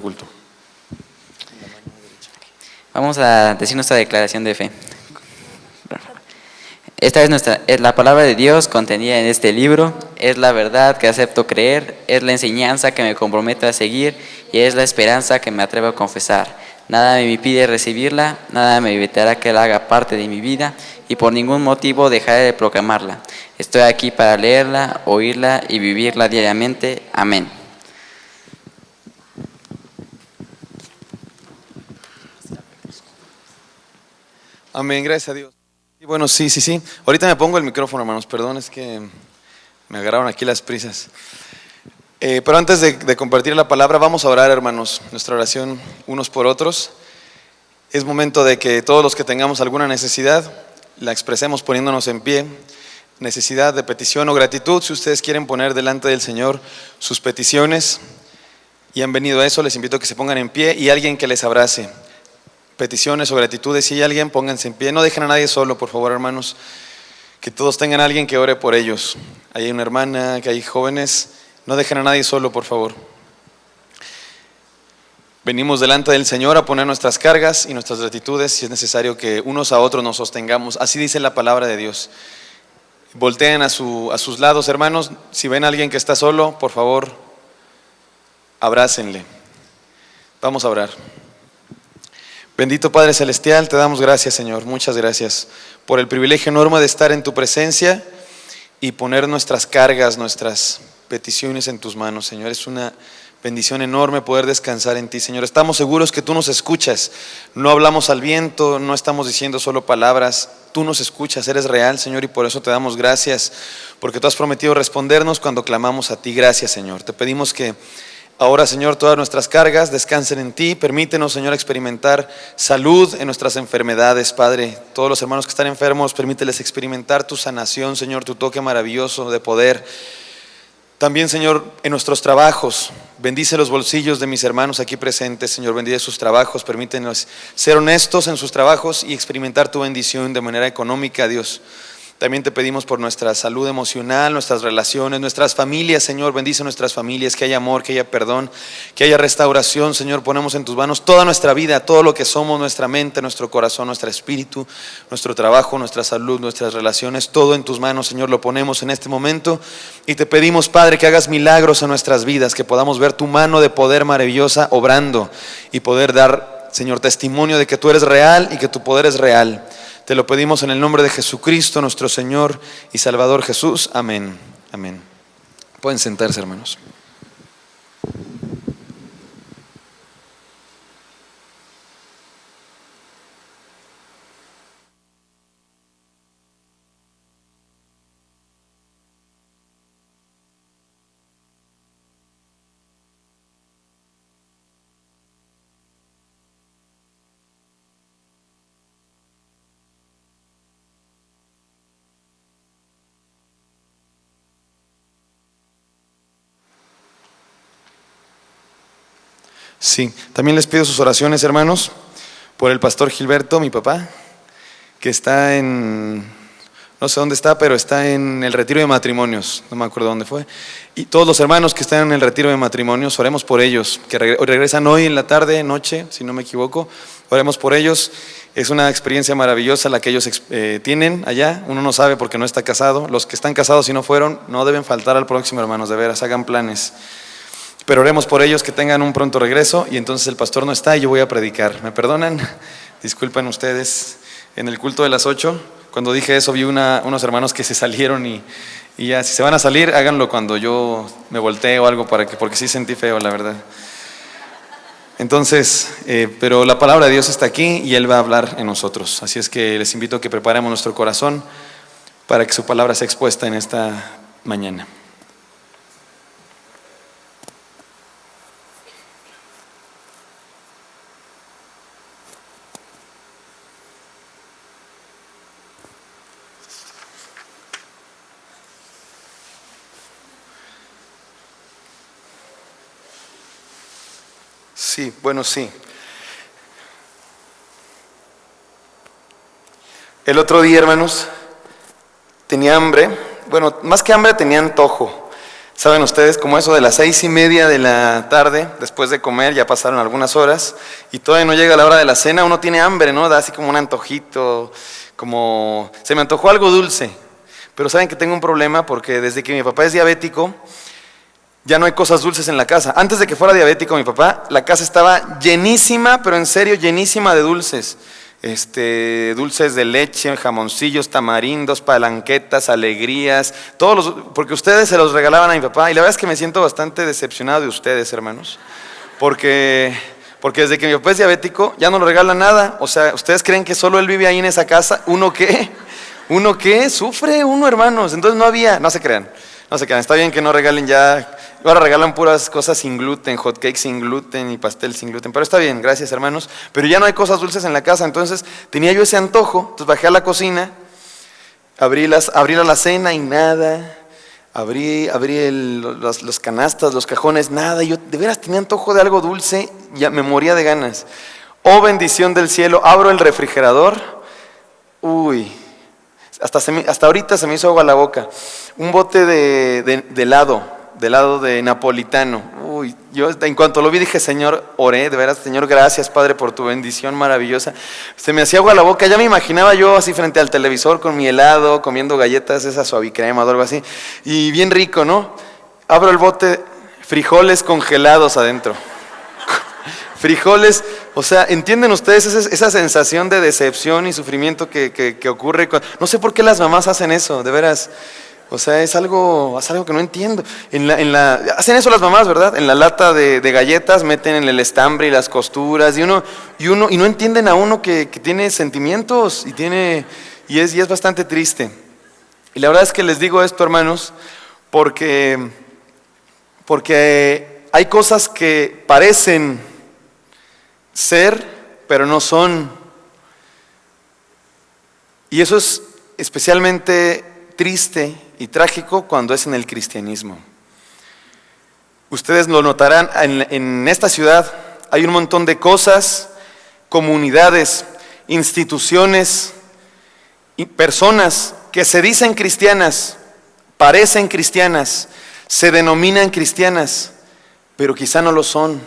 Culto. Vamos a decir nuestra declaración de fe. Esta es la palabra de Dios contenida en este libro, es la verdad que acepto creer, es la enseñanza que me comprometo a seguir y es la esperanza que me atrevo a confesar. Nada me impide recibirla, nada me evitará que la haga parte de mi vida y por ningún motivo dejaré de proclamarla. Estoy aquí para leerla, oírla y vivirla diariamente. Amén. Amén, gracias a Dios. Y bueno, sí. Ahorita me pongo el micrófono, hermanos, perdón, es que me agarraron aquí las prisas. Pero antes de compartir la palabra, vamos a orar, hermanos, nuestra oración unos por otros. Es momento de que todos los que tengamos alguna necesidad, la expresemos poniéndonos en pie. Necesidad de petición o gratitud, si ustedes quieren poner delante del Señor sus peticiones y han venido a eso, les invito a que se pongan en pie y alguien que les abrace. Peticiones o gratitudes, si hay alguien, pónganse en pie. No dejen a nadie solo, por favor, hermanos. Que todos tengan a alguien que ore por ellos. Hay una hermana, que hay jóvenes. No dejen a nadie solo, por favor. Venimos delante del Señor a poner nuestras cargas y nuestras gratitudes. Si es necesario que unos a otros nos sostengamos. Así dice la palabra de Dios. Volteen a sus lados, hermanos. Si ven a alguien que está solo, por favor, abrácenle. Vamos a orar. Bendito Padre Celestial, te damos gracias, Señor, muchas gracias por el privilegio enorme de estar en tu presencia y poner nuestras cargas, nuestras peticiones en tus manos, Señor. Es una bendición enorme poder descansar en ti, Señor. Estamos seguros que tú nos escuchas, no hablamos al viento, no estamos diciendo solo palabras, tú nos escuchas, eres real, Señor, y por eso te damos gracias, porque tú has prometido respondernos cuando clamamos a ti. Gracias, Señor. Te pedimos que ahora, Señor, todas nuestras cargas descansen en ti. Permítenos, Señor, experimentar salud en nuestras enfermedades, Padre. Todos los hermanos que están enfermos, permíteles experimentar tu sanación, Señor, tu toque maravilloso de poder. También, Señor, en nuestros trabajos, bendice los bolsillos de mis hermanos aquí presentes, Señor, bendice sus trabajos. Permítenos ser honestos en sus trabajos y experimentar tu bendición de manera económica, Dios. También te pedimos por nuestra salud emocional, nuestras relaciones, nuestras familias, Señor. Bendice nuestras familias, que haya amor, que haya perdón, que haya restauración, Señor. Ponemos en tus manos toda nuestra vida, todo lo que somos, nuestra mente, nuestro corazón, nuestro espíritu, nuestro trabajo, nuestra salud, nuestras relaciones. Todo en tus manos, Señor, lo ponemos en este momento. Y te pedimos, Padre, que hagas milagros en nuestras vidas, que podamos ver tu mano de poder maravillosa obrando y poder dar, Señor, testimonio de que tú eres real y que tu poder es real. Te lo pedimos en el nombre de Jesucristo, nuestro Señor y Salvador Jesús. Amén. Amén. Pueden sentarse, hermanos. Sí, también les pido sus oraciones, hermanos, por el pastor Gilberto, mi papá, que está no sé dónde está, pero está en el retiro de matrimonios, no me acuerdo dónde fue. Y todos los hermanos que están en el retiro de matrimonios, oremos por ellos, que regresan hoy en la tarde, noche, si no me equivoco, oremos por ellos. Es una experiencia maravillosa la que ellos tienen allá. Uno no sabe porque no está casado. Los que están casados y no fueron, no deben faltar al próximo, hermanos, de veras, hagan planes. Pero oremos por ellos, que tengan un pronto regreso. Y entonces el pastor no está y yo voy a predicar. ¿Me perdonan? Disculpen ustedes. En el culto de las 8, cuando dije eso, vi unos hermanos que se salieron y ya, si se van a salir, háganlo cuando yo me voltee o algo, porque sí sentí feo, la verdad. Entonces, pero la palabra de Dios está aquí y Él va a hablar en nosotros. Así es que les invito a que preparemos nuestro corazón para que su palabra sea expuesta en esta mañana. Sí, bueno, sí. El otro día, hermanos, tenía hambre. Bueno, más que hambre, tenía antojo. Saben ustedes, como eso de las 6:30 de la tarde, después de comer, ya pasaron algunas horas, y todavía no llega la hora de la cena, uno tiene hambre, ¿no? Da así como un antojito, como se me antojó algo dulce. Pero saben que tengo un problema porque desde que mi papá es diabético, ya no hay cosas dulces en la casa. Antes de que fuera diabético mi papá, la casa estaba llenísima, pero en serio llenísima de dulces. Dulces de leche, jamoncillos, tamarindos, palanquetas, alegrías, porque ustedes se los regalaban a mi papá. Y la verdad es que me siento bastante decepcionado de ustedes, hermanos, porque desde que mi papá es diabético ya no le regalan nada. O sea, ¿ustedes creen que solo él vive ahí en esa casa? ¿Uno qué? ¿Uno qué? Sufre uno, hermanos. Entonces no se crean, está bien que no regalen ya. Ahora regalan puras cosas sin gluten, hot cake sin gluten y pastel sin gluten, pero está bien, gracias hermanos. Pero ya no hay cosas dulces en la casa, entonces tenía yo ese antojo, entonces bajé a la cocina, abrí la alacena y nada, abrí los canastas, los cajones, nada. Yo de veras tenía antojo de algo dulce, ya me moría de ganas. Oh bendición del cielo, abro el refrigerador, uy, hasta ahorita se me hizo agua la boca. Un bote de helado de napolitano. Uy, yo en cuanto lo vi dije, Señor, oré, de veras, Señor, gracias Padre por tu bendición maravillosa. Se me hacía agua la boca, ya me imaginaba yo así frente al televisor con mi helado, comiendo galletas, esas suavicrema o algo así, y bien rico, ¿no? Abro el bote, frijoles congelados adentro. Frijoles, o sea, ¿entienden ustedes esa sensación de decepción y sufrimiento que ocurre? No sé por qué las mamás hacen eso, de veras. O sea, es algo que no entiendo. Hacen eso las mamás, ¿verdad? En la lata de galletas meten en el estambre y las costuras y no entienden a uno que tiene sentimientos y es bastante triste. Y la verdad es que les digo esto, hermanos, porque hay cosas que parecen ser, pero no son. Y eso es especialmente triste y trágico cuando es en el cristianismo. Ustedes lo notarán, en esta ciudad hay un montón de cosas, comunidades, instituciones y personas que se dicen cristianas, parecen cristianas, se denominan cristianas, pero quizá no lo son.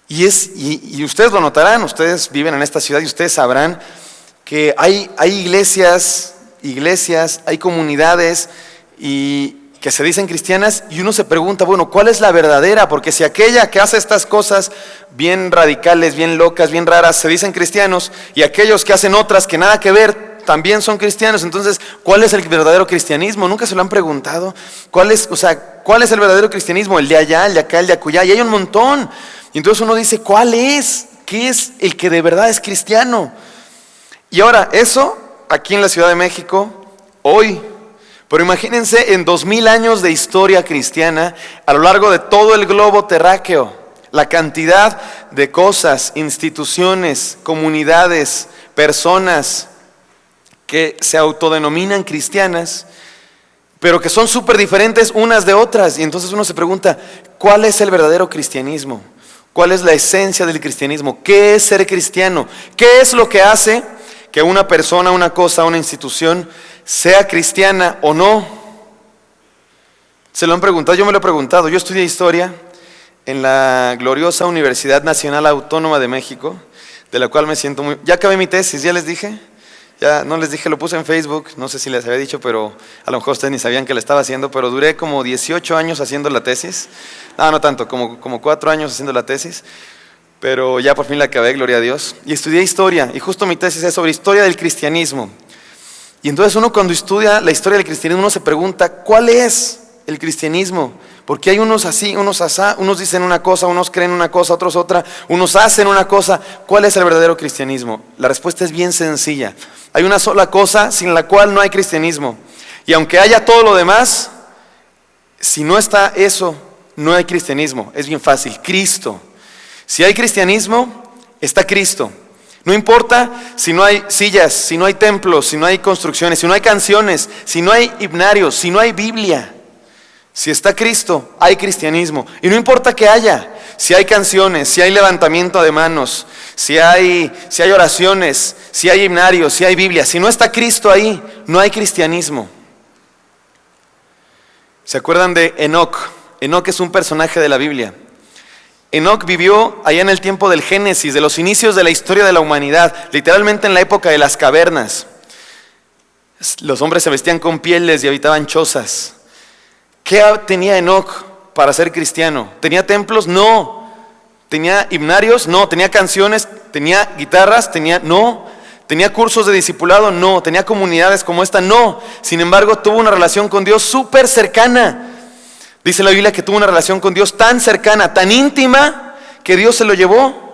Y ustedes lo notarán, ustedes viven en esta ciudad y ustedes sabrán que hay iglesias, hay comunidades y que se dicen cristianas y uno se pregunta, bueno, ¿cuál es la verdadera? Porque si aquella que hace estas cosas bien radicales, bien locas, bien raras, se dicen cristianos, y aquellos que hacen otras que nada que ver también son cristianos, entonces, ¿cuál es el verdadero cristianismo? ¿Nunca se lo han preguntado? ¿Cuál es el verdadero cristianismo? ¿El de allá, el de acá, el de acullá? Y hay un montón. Y entonces uno dice, ¿cuál es? ¿Qué es el que de verdad es cristiano? Y ahora, eso aquí en la Ciudad de México, hoy, pero imagínense en 2000 años de historia cristiana, a lo largo de todo el globo terráqueo, la cantidad de cosas, instituciones, comunidades, personas que se autodenominan cristianas, pero que son súper diferentes unas de otras. Y entonces uno se pregunta, ¿cuál es el verdadero cristianismo? ¿Cuál es la esencia del cristianismo? ¿Qué es ser cristiano? ¿Qué es lo que hace que una persona, una cosa, una institución sea cristiana o no? Se lo han preguntado, yo me lo he preguntado. Yo estudié historia en la gloriosa Universidad Nacional Autónoma de México, de la cual me siento muy... Ya acabé mi tesis, ya les dije. Ya no les dije, lo puse en Facebook, no sé si les había dicho, pero a lo mejor ustedes ni sabían que la estaba haciendo, pero duré como 18 años haciendo la tesis. No tanto, como 4 años haciendo la tesis. Pero ya por fin la acabé, gloria a Dios. Y estudié historia, y justo mi tesis es sobre historia del cristianismo. Y entonces uno cuando estudia la historia del cristianismo, uno se pregunta, ¿cuál es el cristianismo? Porque hay unos así, unos asá, unos dicen una cosa, unos creen una cosa, otros otra, unos hacen una cosa. ¿Cuál es el verdadero cristianismo? La respuesta es bien sencilla. Hay una sola cosa sin la cual no hay cristianismo. Y aunque haya todo lo demás, si no está eso, no hay cristianismo. Es bien fácil, Cristo. Si hay cristianismo, está Cristo. No importa si no hay sillas, si no hay templos, si no hay construcciones, si no hay canciones, si no hay himnarios, si no hay Biblia. Si está Cristo, hay cristianismo. Y no importa que haya, si hay canciones, si hay levantamiento de manos, si hay oraciones, si hay himnarios, si hay Biblia. Si no está Cristo ahí, no hay cristianismo. ¿Se acuerdan de Enoc? Enoc es un personaje de la Biblia. Enoc vivió allá en el tiempo del Génesis, de los inicios de la historia de la humanidad, literalmente en la época de las cavernas. Los hombres se vestían con pieles y habitaban chozas. ¿Qué tenía Enoc para ser cristiano? ¿Tenía templos? No. ¿Tenía himnarios? No. ¿Tenía canciones? ¿Tenía guitarras? No. ¿Tenía cursos de discipulado? No. ¿Tenía comunidades como esta? No. Sin embargo, tuvo una relación con Dios súper cercana. Dice la Biblia que tuvo una relación con Dios tan cercana, tan íntima, que Dios se lo llevó.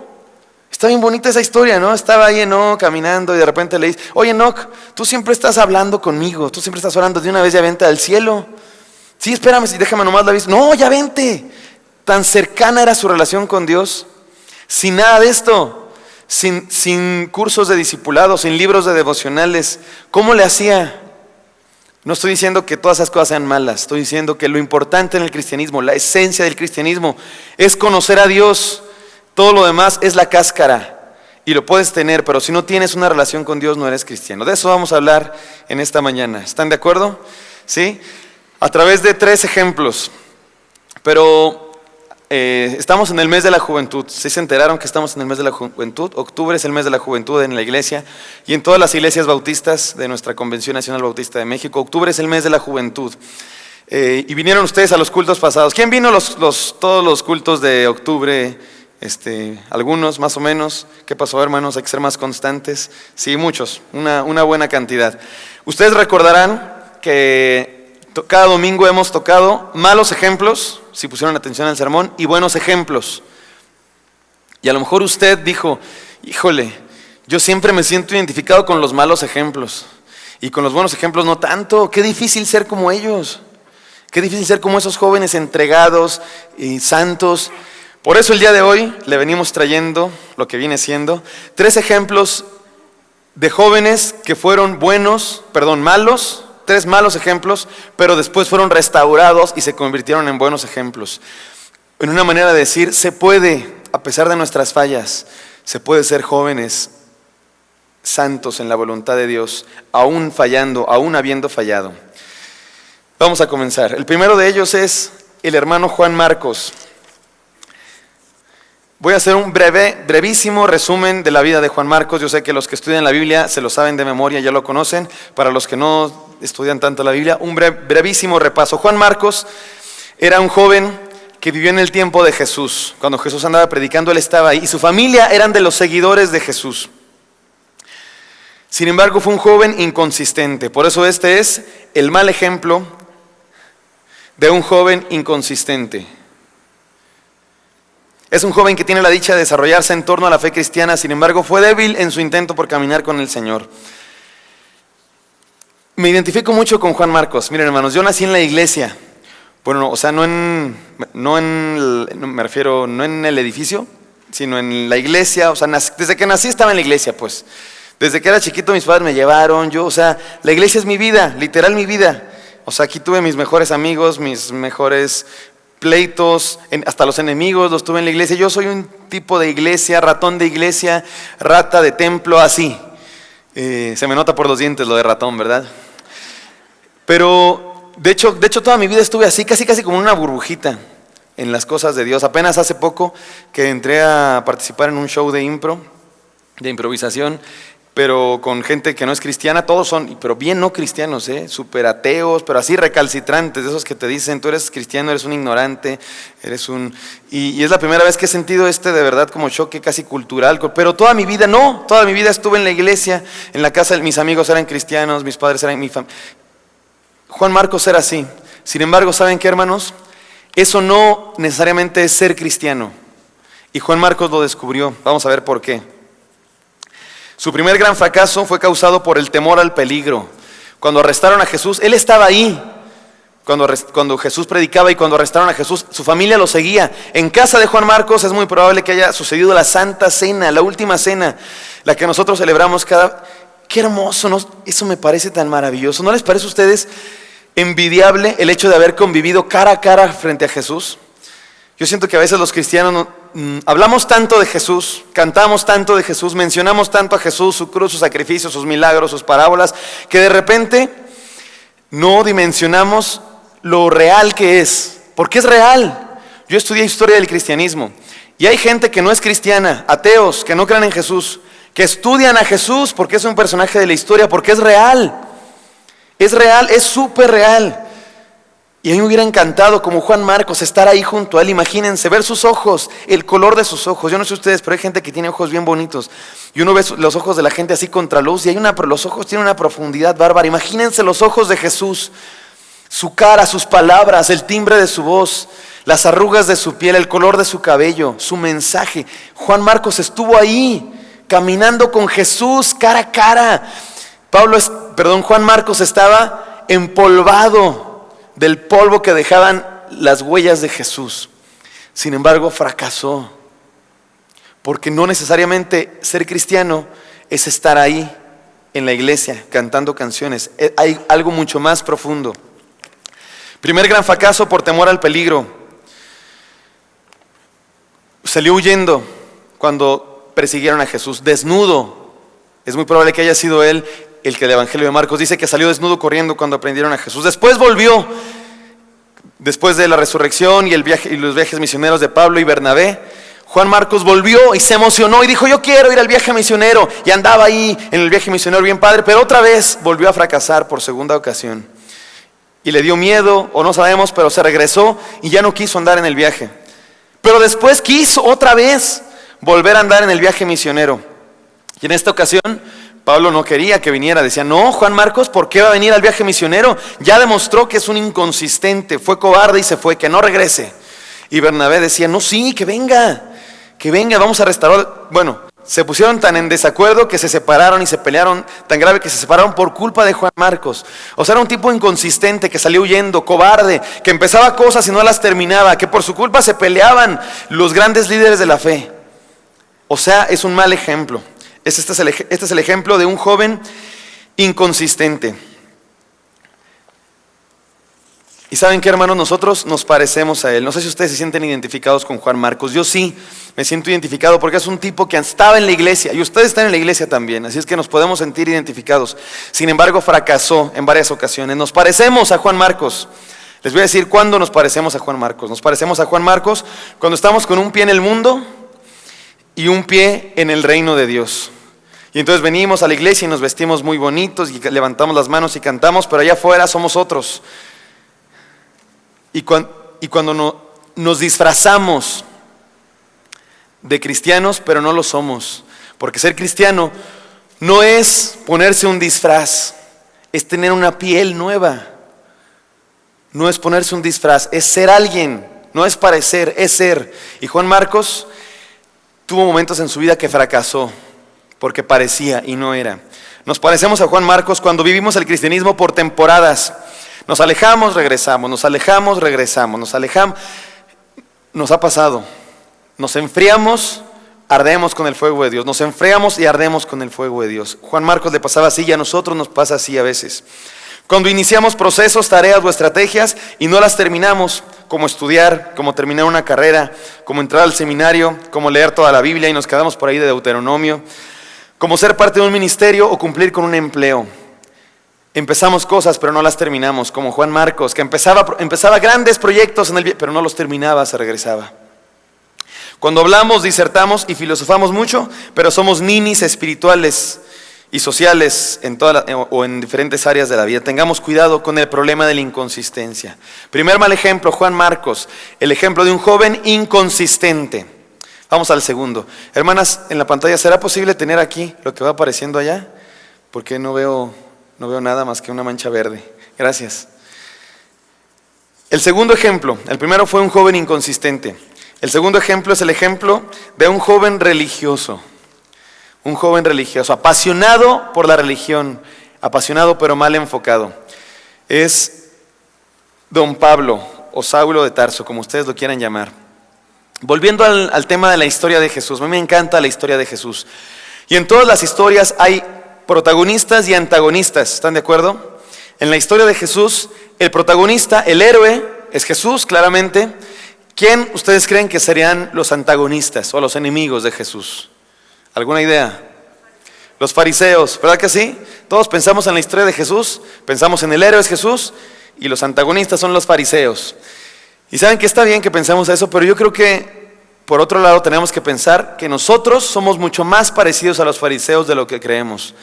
Está bien bonita esa historia, ¿no? Estaba ahí Enoc caminando y de repente le dice: oye, Enoc, tú siempre estás hablando conmigo, tú siempre estás orando, de una vez ya vente al cielo. Sí, espérame, déjame nomás la vista. No, ya vente. Tan cercana era su relación con Dios, sin nada de esto, sin cursos de discipulado, sin libros de devocionales. ¿Cómo le hacía? No estoy diciendo que todas esas cosas sean malas, estoy diciendo que lo importante en el cristianismo, la esencia del cristianismo, es conocer a Dios. Todo lo demás es la cáscara y lo puedes tener, pero si no tienes una relación con Dios no eres cristiano. De eso vamos a hablar en esta mañana. ¿Están de acuerdo? ¿Sí? A través de 3 ejemplos. Pero estamos en el mes de la juventud. ¿Sí se enteraron que estamos en el mes de la juventud? Octubre es el mes de la juventud en la iglesia y en todas las iglesias bautistas de nuestra Convención Nacional Bautista de México. Octubre es el mes de la juventud. Y vinieron ustedes a los cultos pasados. ¿Quién vino todos los cultos de octubre? Algunos más o menos. ¿Qué pasó, hermanos? Hay que ser más constantes. Sí, muchos, una buena cantidad. Ustedes recordarán que cada domingo hemos tocado malos ejemplos, si pusieron atención al sermón, y buenos ejemplos. Y a lo mejor usted dijo: híjole, yo siempre me siento identificado con los malos ejemplos y con los buenos ejemplos no tanto. Qué difícil ser como ellos, qué difícil ser como esos jóvenes entregados y santos. Por eso el día de hoy le venimos trayendo lo que viene siendo 3 ejemplos de jóvenes que fueron malos, 3 malos ejemplos, pero después fueron restaurados y se convirtieron en buenos ejemplos. En una manera de decir, se puede, a pesar de nuestras fallas, se puede ser jóvenes santos en la voluntad de Dios, aún fallando, aún habiendo fallado. Vamos a comenzar. El primero de ellos es el hermano Juan Marcos. Voy a hacer un brevísimo resumen de la vida de Juan Marcos. Yo sé que los que estudian la Biblia se lo saben de memoria, ya lo conocen. Para los que no estudian tanto la Biblia, un brevísimo repaso. Juan Marcos era un joven que vivió en el tiempo de Jesús. Cuando Jesús andaba predicando, él estaba ahí. Y su familia eran de los seguidores de Jesús. Sin embargo, fue un joven inconsistente. Por eso este es el mal ejemplo de un joven inconsistente. Es un joven que tiene la dicha de desarrollarse en torno a la fe cristiana, sin embargo fue débil en su intento por caminar con el Señor. Me identifico mucho con Juan Marcos. Miren, hermanos, yo nací en la iglesia. Bueno, o sea, no en el edificio, sino en la iglesia. O sea, desde que nací estaba en la iglesia, pues. Desde que era chiquito mis padres me llevaron. La iglesia es mi vida, literal mi vida. O sea, aquí tuve mis mejores amigos, mis mejores pleitos, hasta los enemigos los tuve en la iglesia. Yo soy un tipo de iglesia, ratón de iglesia, rata de templo, así. Se me nota por los dientes lo de ratón, ¿verdad? Pero de hecho toda mi vida estuve así, casi como una burbujita en las cosas de Dios. Apenas hace poco que entré a participar en un show de improvisación, pero con gente que no es cristiana. Todos son, pero bien no cristianos, súper ateos, pero así recalcitrantes, de esos que te dicen: tú eres cristiano, eres un ignorante, y es la primera vez que he sentido de verdad como choque casi cultural. Pero toda mi vida estuve en la iglesia, en la casa, mis amigos eran cristianos, mis padres eran mi familia. Juan Marcos era así. Sin embargo, ¿saben qué, hermanos? Eso no necesariamente es ser cristiano, y Juan Marcos lo descubrió. Vamos a ver por qué. Su primer gran fracaso fue causado por el temor al peligro. Cuando arrestaron a Jesús, él estaba ahí. Cuando Jesús predicaba y cuando arrestaron a Jesús, su familia lo seguía. En casa de Juan Marcos es muy probable que haya sucedido la Santa Cena, la última cena, la que nosotros celebramos Qué hermoso, ¿no? Eso me parece tan maravilloso. ¿No les parece a ustedes envidiable el hecho de haber convivido cara a cara frente a Jesús? Yo siento que a veces los cristianos hablamos tanto de Jesús, cantamos tanto de Jesús, mencionamos tanto a Jesús, su cruz, su sacrificio, sus milagros, sus parábolas, que de repente no dimensionamos lo real que es, porque es real. Yo estudié historia del cristianismo y hay gente que no es cristiana, ateos, que no creen en Jesús, que estudian a Jesús porque es un personaje de la historia, porque es real, es súper real. Y a mí me hubiera encantado, como Juan Marcos, estar ahí junto a él. Imagínense, ver sus ojos, el color de sus ojos. Yo no sé ustedes, pero hay gente que tiene ojos bien bonitos. Y uno ve los ojos de la gente así contra luz. Y los ojos tienen una profundidad bárbara. Imagínense los ojos de Jesús. Su cara, sus palabras, el timbre de su voz, las arrugas de su piel, el color de su cabello, su mensaje. Juan Marcos estuvo ahí, caminando con Jesús cara a cara. Juan Marcos estaba empolvado del polvo que dejaban las huellas de Jesús. Sin embargo, fracasó, porque no necesariamente ser cristiano es estar ahí en la iglesia cantando canciones. Hay algo mucho más profundo. Primer gran fracaso por temor al peligro. Salió huyendo cuando persiguieron a Jesús, desnudo. Es muy probable que haya sido él el que el Evangelio de Marcos dice que salió desnudo corriendo cuando aprendieron a Jesús. Después volvió, después de la resurrección y los viajes misioneros de Pablo y Bernabé. Juan Marcos volvió y se emocionó y dijo: yo quiero ir al viaje misionero. Y andaba ahí en el viaje misionero bien padre, pero otra vez volvió a fracasar por segunda ocasión. Y le dio miedo, o no sabemos, pero se regresó y ya no quiso andar en el viaje. Pero después quiso otra vez volver a andar en el viaje misionero. Y en esta ocasión Pablo no quería que viniera. Decía: no, Juan Marcos, ¿por qué va a venir al viaje misionero? Ya demostró que es un inconsistente, fue cobarde y se fue, que no regrese. Y Bernabé decía: no, sí, que venga, vamos a restaurar. Bueno, se pusieron tan en desacuerdo que se separaron y se pelearon, tan grave que se separaron por culpa de Juan Marcos. O sea, era un tipo inconsistente que salió huyendo, cobarde, que empezaba cosas y no las terminaba, que por su culpa se peleaban los grandes líderes de la fe. O sea, es un mal ejemplo. Este es el ejemplo de un joven inconsistente. Y ¿saben qué, hermanos? Nosotros nos parecemos a él. No sé si ustedes se sienten identificados con Juan Marcos. Yo sí me siento identificado porque es un tipo que estaba en la iglesia y ustedes están en la iglesia también, así es que nos podemos sentir identificados. Sin embargo, fracasó en varias ocasiones. Nos parecemos a Juan Marcos. Les voy a decir cuándo nos parecemos a Juan Marcos. Nos parecemos a Juan Marcos cuando estamos con un pie en el mundo y un pie en el reino de Dios. Y entonces venimos a la iglesia y nos vestimos muy bonitos y levantamos las manos y cantamos, pero allá afuera somos otros. Y cuando nos disfrazamos de cristianos, pero no lo somos. Porque ser cristiano no es ponerse un disfraz, es tener una piel nueva. No es ponerse un disfraz, es ser alguien, no es parecer, es ser. Y Juan Marcos tuvo momentos en su vida que fracasó, porque parecía y no era. Nos parecemos a Juan Marcos cuando vivimos el cristianismo por temporadas. Nos alejamos, regresamos, nos alejamos, regresamos, nos alejamos. Nos ha pasado. Nos enfriamos, ardemos con el fuego de Dios. Nos enfriamos y ardemos con el fuego de Dios. Juan Marcos le pasaba así y a nosotros nos pasa así a veces. Cuando iniciamos procesos, tareas o estrategias y no las terminamos, como estudiar, como terminar una carrera, como entrar al seminario, como leer toda la Biblia y nos quedamos por ahí de Deuteronomio, como ser parte de un ministerio o cumplir con un empleo. Empezamos cosas pero no las terminamos, como Juan Marcos, que empezaba grandes proyectos pero no los terminaba, se regresaba. Cuando hablamos, disertamos y filosofamos mucho, pero somos ninis espirituales y sociales o en diferentes áreas de la vida. Tengamos cuidado con el problema de la inconsistencia. Primer mal ejemplo, Juan Marcos, el ejemplo de un joven inconsistente. Vamos al segundo. Hermanas, en la pantalla, ¿será posible tener aquí lo que va apareciendo allá? Porque no veo nada más que una mancha verde. Gracias. El segundo ejemplo, el primero fue un joven inconsistente. El segundo ejemplo es el ejemplo de un joven religioso. Un joven religioso, apasionado por la religión, apasionado pero mal enfocado. Es don Pablo o Saulo de Tarso, como ustedes lo quieran llamar. Volviendo al tema de la historia de Jesús, a mí me encanta la historia de Jesús. Y en todas las historias hay protagonistas y antagonistas, ¿están de acuerdo? En la historia de Jesús, el protagonista, el héroe, es Jesús, claramente. ¿Quién ustedes creen que serían los antagonistas o los enemigos de Jesús? ¿Alguna idea? Los fariseos, ¿verdad que sí? Todos pensamos en la historia de Jesús, pensamos en el héroe es Jesús y los antagonistas son los fariseos. Y saben que está bien que pensemos eso, pero yo creo que por otro lado tenemos que pensar que nosotros somos mucho más parecidos a los fariseos de lo que creemos.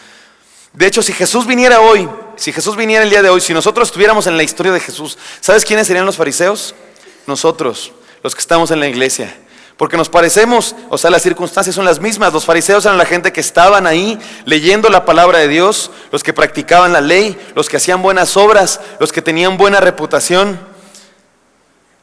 De hecho, si Jesús viniera hoy, si Jesús viniera el día de hoy, si nosotros estuviéramos en la historia de Jesús, ¿sabes quiénes serían los fariseos? Nosotros, los que estamos en la iglesia. Porque nos parecemos, o sea, las circunstancias son las mismas. Los fariseos eran la gente que estaban ahí leyendo la palabra de Dios, los que practicaban la ley, los que hacían buenas obras, los que tenían buena reputación.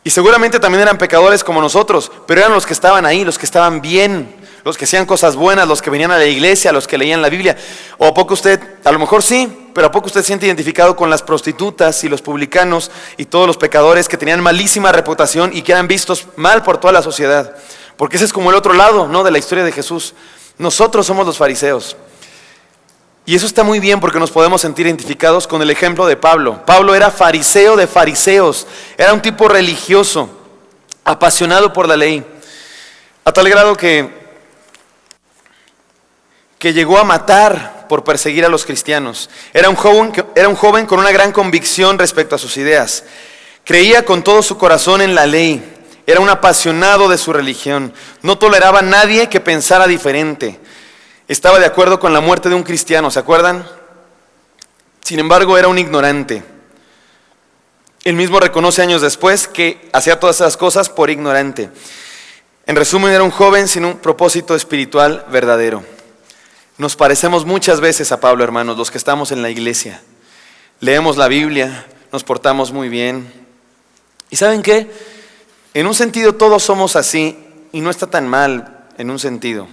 Y seguramente también eran pecadores como nosotros, pero eran los que estaban ahí, los que estaban bien, los que hacían cosas buenas, los que venían a la iglesia, los que leían la Biblia. ¿O a poco usted, a lo mejor sí, pero a poco usted se siente identificado con las prostitutas y los publicanos y todos los pecadores que tenían malísima reputación y que eran vistos mal por toda la sociedad? Porque ese es como el otro lado, ¿no?, de la historia de Jesús. Nosotros somos los fariseos. Y eso está muy bien porque nos podemos sentir identificados con el ejemplo de Pablo. Pablo era fariseo de fariseos, era un tipo religioso, apasionado por la ley, a tal grado que llegó a matar por perseguir a los cristianos. Era un joven con una gran convicción respecto a sus ideas. Creía con todo su corazón en la ley. Era un apasionado de su religión. No toleraba a nadie que pensara diferente. Estaba de acuerdo con la muerte de un cristiano, ¿se acuerdan? Sin embargo, era un ignorante. Él mismo reconoce años después que hacía todas esas cosas por ignorante. En resumen, era un joven sin un propósito espiritual verdadero. Nos parecemos muchas veces a Pablo, hermanos, los que estamos en la iglesia. Leemos la Biblia, nos portamos muy bien. ¿Y saben qué? En un sentido todos somos así y no está tan mal en un sentido.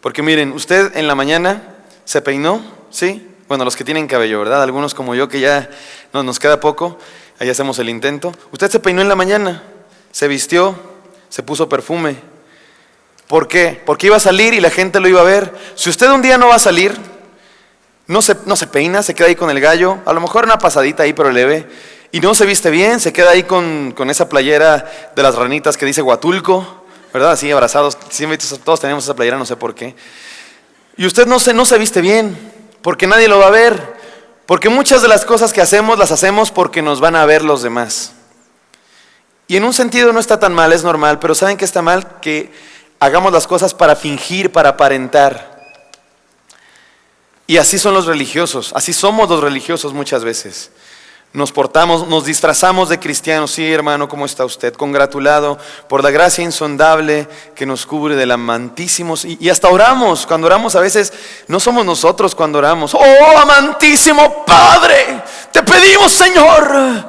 Porque miren, usted en la mañana se peinó, ¿sí? Bueno, los que tienen cabello, ¿verdad? Algunos como yo que ya nos queda poco, ahí hacemos el intento. Usted se peinó en la mañana, se vistió, se puso perfume. ¿Por qué? Porque iba a salir y la gente lo iba a ver. Si usted un día no va a salir, no se peina, se queda ahí con el gallo, a lo mejor una pasadita ahí pero leve, y no se viste bien, se queda ahí con esa playera de las ranitas que dice Huatulco, ¿verdad? Así abrazados, siempre todos tenemos esa playera, no sé por qué. Y usted no se viste bien, porque nadie lo va a ver, porque muchas de las cosas que hacemos, las hacemos porque nos van a ver los demás. Y en un sentido no está tan mal, es normal, pero ¿saben qué está mal? Que hagamos las cosas para fingir, para aparentar. Y así son los religiosos, así somos los religiosos muchas veces. Nos portamos, nos disfrazamos de cristianos. Sí, hermano, ¿cómo está usted? Congratulado por la gracia insondable que nos cubre del amantísimo. Y hasta oramos, cuando oramos a veces no somos nosotros cuando oramos. ¡Oh, amantísimo Padre! Te pedimos, Señor.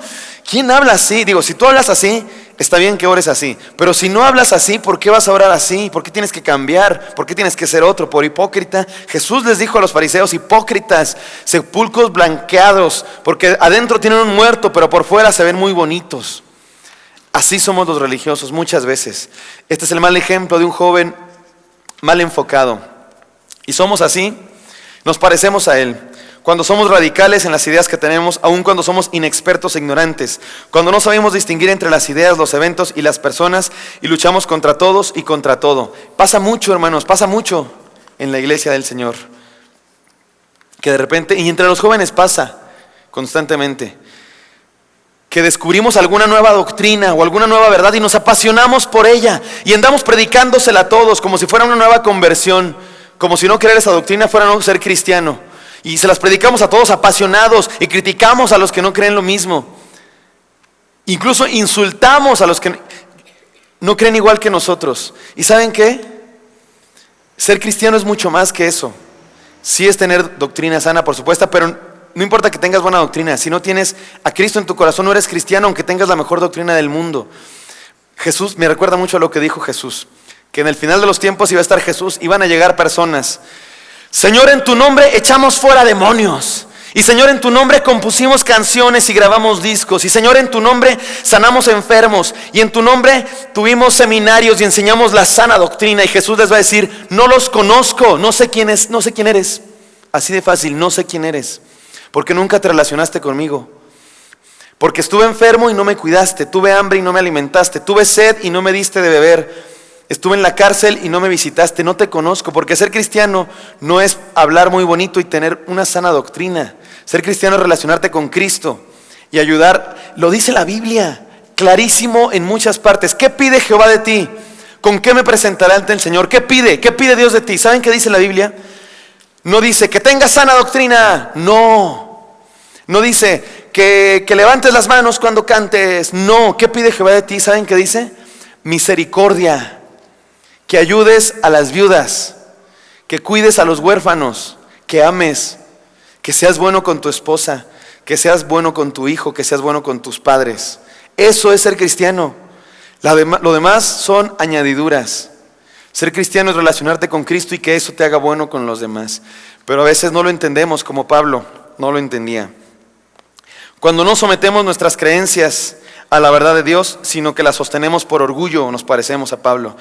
¿Quién habla así? Digo, si tú hablas así, está bien que ores así. Pero si no hablas así, ¿por qué vas a orar así? ¿Por qué tienes que cambiar? ¿Por qué tienes que ser otro? Por hipócrita. Jesús les dijo a los fariseos: hipócritas, sepulcros blanqueados, porque adentro tienen un muerto, pero por fuera se ven muy bonitos. Así somos los religiosos muchas veces. Este es el mal ejemplo de un joven mal enfocado. Y somos así, nos parecemos a él. Cuando somos radicales en las ideas que tenemos, aun cuando somos inexpertos e ignorantes, cuando no sabemos distinguir entre las ideas, los eventos y las personas, y luchamos contra todos y contra todo. Pasa mucho, hermanos, pasa mucho en la iglesia del Señor, que de repente, y entre los jóvenes pasa constantemente, que descubrimos alguna nueva doctrina o alguna nueva verdad y nos apasionamos por ella y andamos predicándosela a todos como si fuera una nueva conversión, como si no creer esa doctrina fuera no ser cristiano. Y se las predicamos a todos apasionados y criticamos a los que no creen lo mismo. Incluso insultamos a los que no creen igual que nosotros. ¿Y saben qué? Ser cristiano es mucho más que eso. Sí es tener doctrina sana, por supuesto, pero no importa que tengas buena doctrina. Si no tienes a Cristo en tu corazón, no eres cristiano, aunque tengas la mejor doctrina del mundo. Jesús, me recuerda mucho a lo que dijo Jesús, que en el final de los tiempos iba a estar Jesús, iban a llegar personas. Señor, en tu nombre echamos fuera demonios. Y Señor, en tu nombre compusimos canciones y grabamos discos. Y Señor, en tu nombre sanamos enfermos. Y en tu nombre tuvimos seminarios y enseñamos la sana doctrina. Y Jesús les va a decir: no los conozco, no sé quién eres. Así de fácil, no sé quién eres. Porque nunca te relacionaste conmigo. Porque estuve enfermo y no me cuidaste. Tuve hambre y no me alimentaste. Tuve sed y no me diste de beber. Estuve en la cárcel y no me visitaste, no te conozco. Porque ser cristiano no es hablar muy bonito y tener una sana doctrina. Ser cristiano es relacionarte con Cristo. y ayudar. Lo dice la Biblia, clarísimo en muchas partes. ¿Qué pide Jehová de ti? ¿Con qué me presentará ante el Señor? ¿Qué pide? ¿Qué pide Dios de ti? ¿Saben qué dice la Biblia? No dice que tengas sana doctrina, no. No dice que levantes las manos cuando cantes, no. ¿Qué pide Jehová de ti? ¿Saben qué dice? Misericordia, que ayudes a las viudas, que cuides a los huérfanos, que ames, que seas bueno con tu esposa, que seas bueno con tu hijo, que seas bueno con tus padres. Eso es ser cristiano. Lo demás son añadiduras. Ser cristiano es relacionarte con Cristo y que eso te haga bueno con los demás. Pero a veces no lo entendemos, como Pablo no lo entendía. Cuando no sometemos nuestras creencias a la verdad de Dios, sino que las sostenemos por orgullo, nos parecemos a Pablo.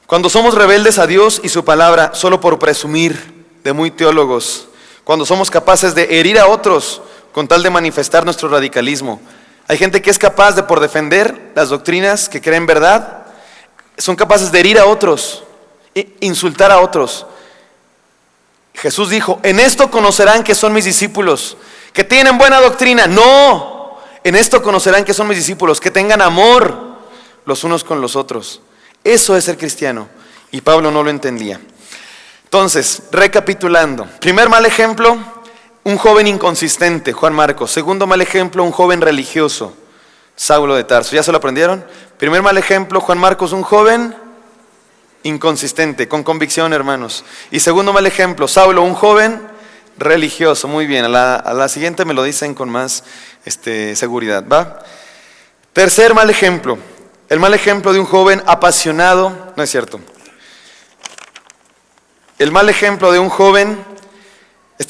Cuando somos rebeldes a Dios y su palabra solo por presumir, de muy teólogos. Cuando somos capaces de herir a otros con tal de manifestar nuestro radicalismo. Hay gente que es capaz de, por defender las doctrinas que creen verdad, son capaces de herir a otros, insultar a otros. Jesús dijo, en esto conocerán que son mis discípulos, que tienen buena doctrina. No, en esto conocerán que son mis discípulos, que tengan amor los unos con los otros. Eso es ser cristiano, y Pablo no lo entendía. Entonces, recapitulando, primer mal ejemplo, un joven inconsistente, Juan Marcos. Segundo mal ejemplo, un joven religioso, Saulo de Tarso. ¿Ya se lo aprendieron? Primer mal ejemplo, Juan Marcos, un joven inconsistente, con convicción, hermanos. Y segundo mal ejemplo, Saulo, un joven religioso. Muy bien, a la siguiente me lo dicen con más seguridad, ¿va? Tercer mal ejemplo, el mal ejemplo de un joven apasionado. No es cierto. El mal ejemplo de un joven,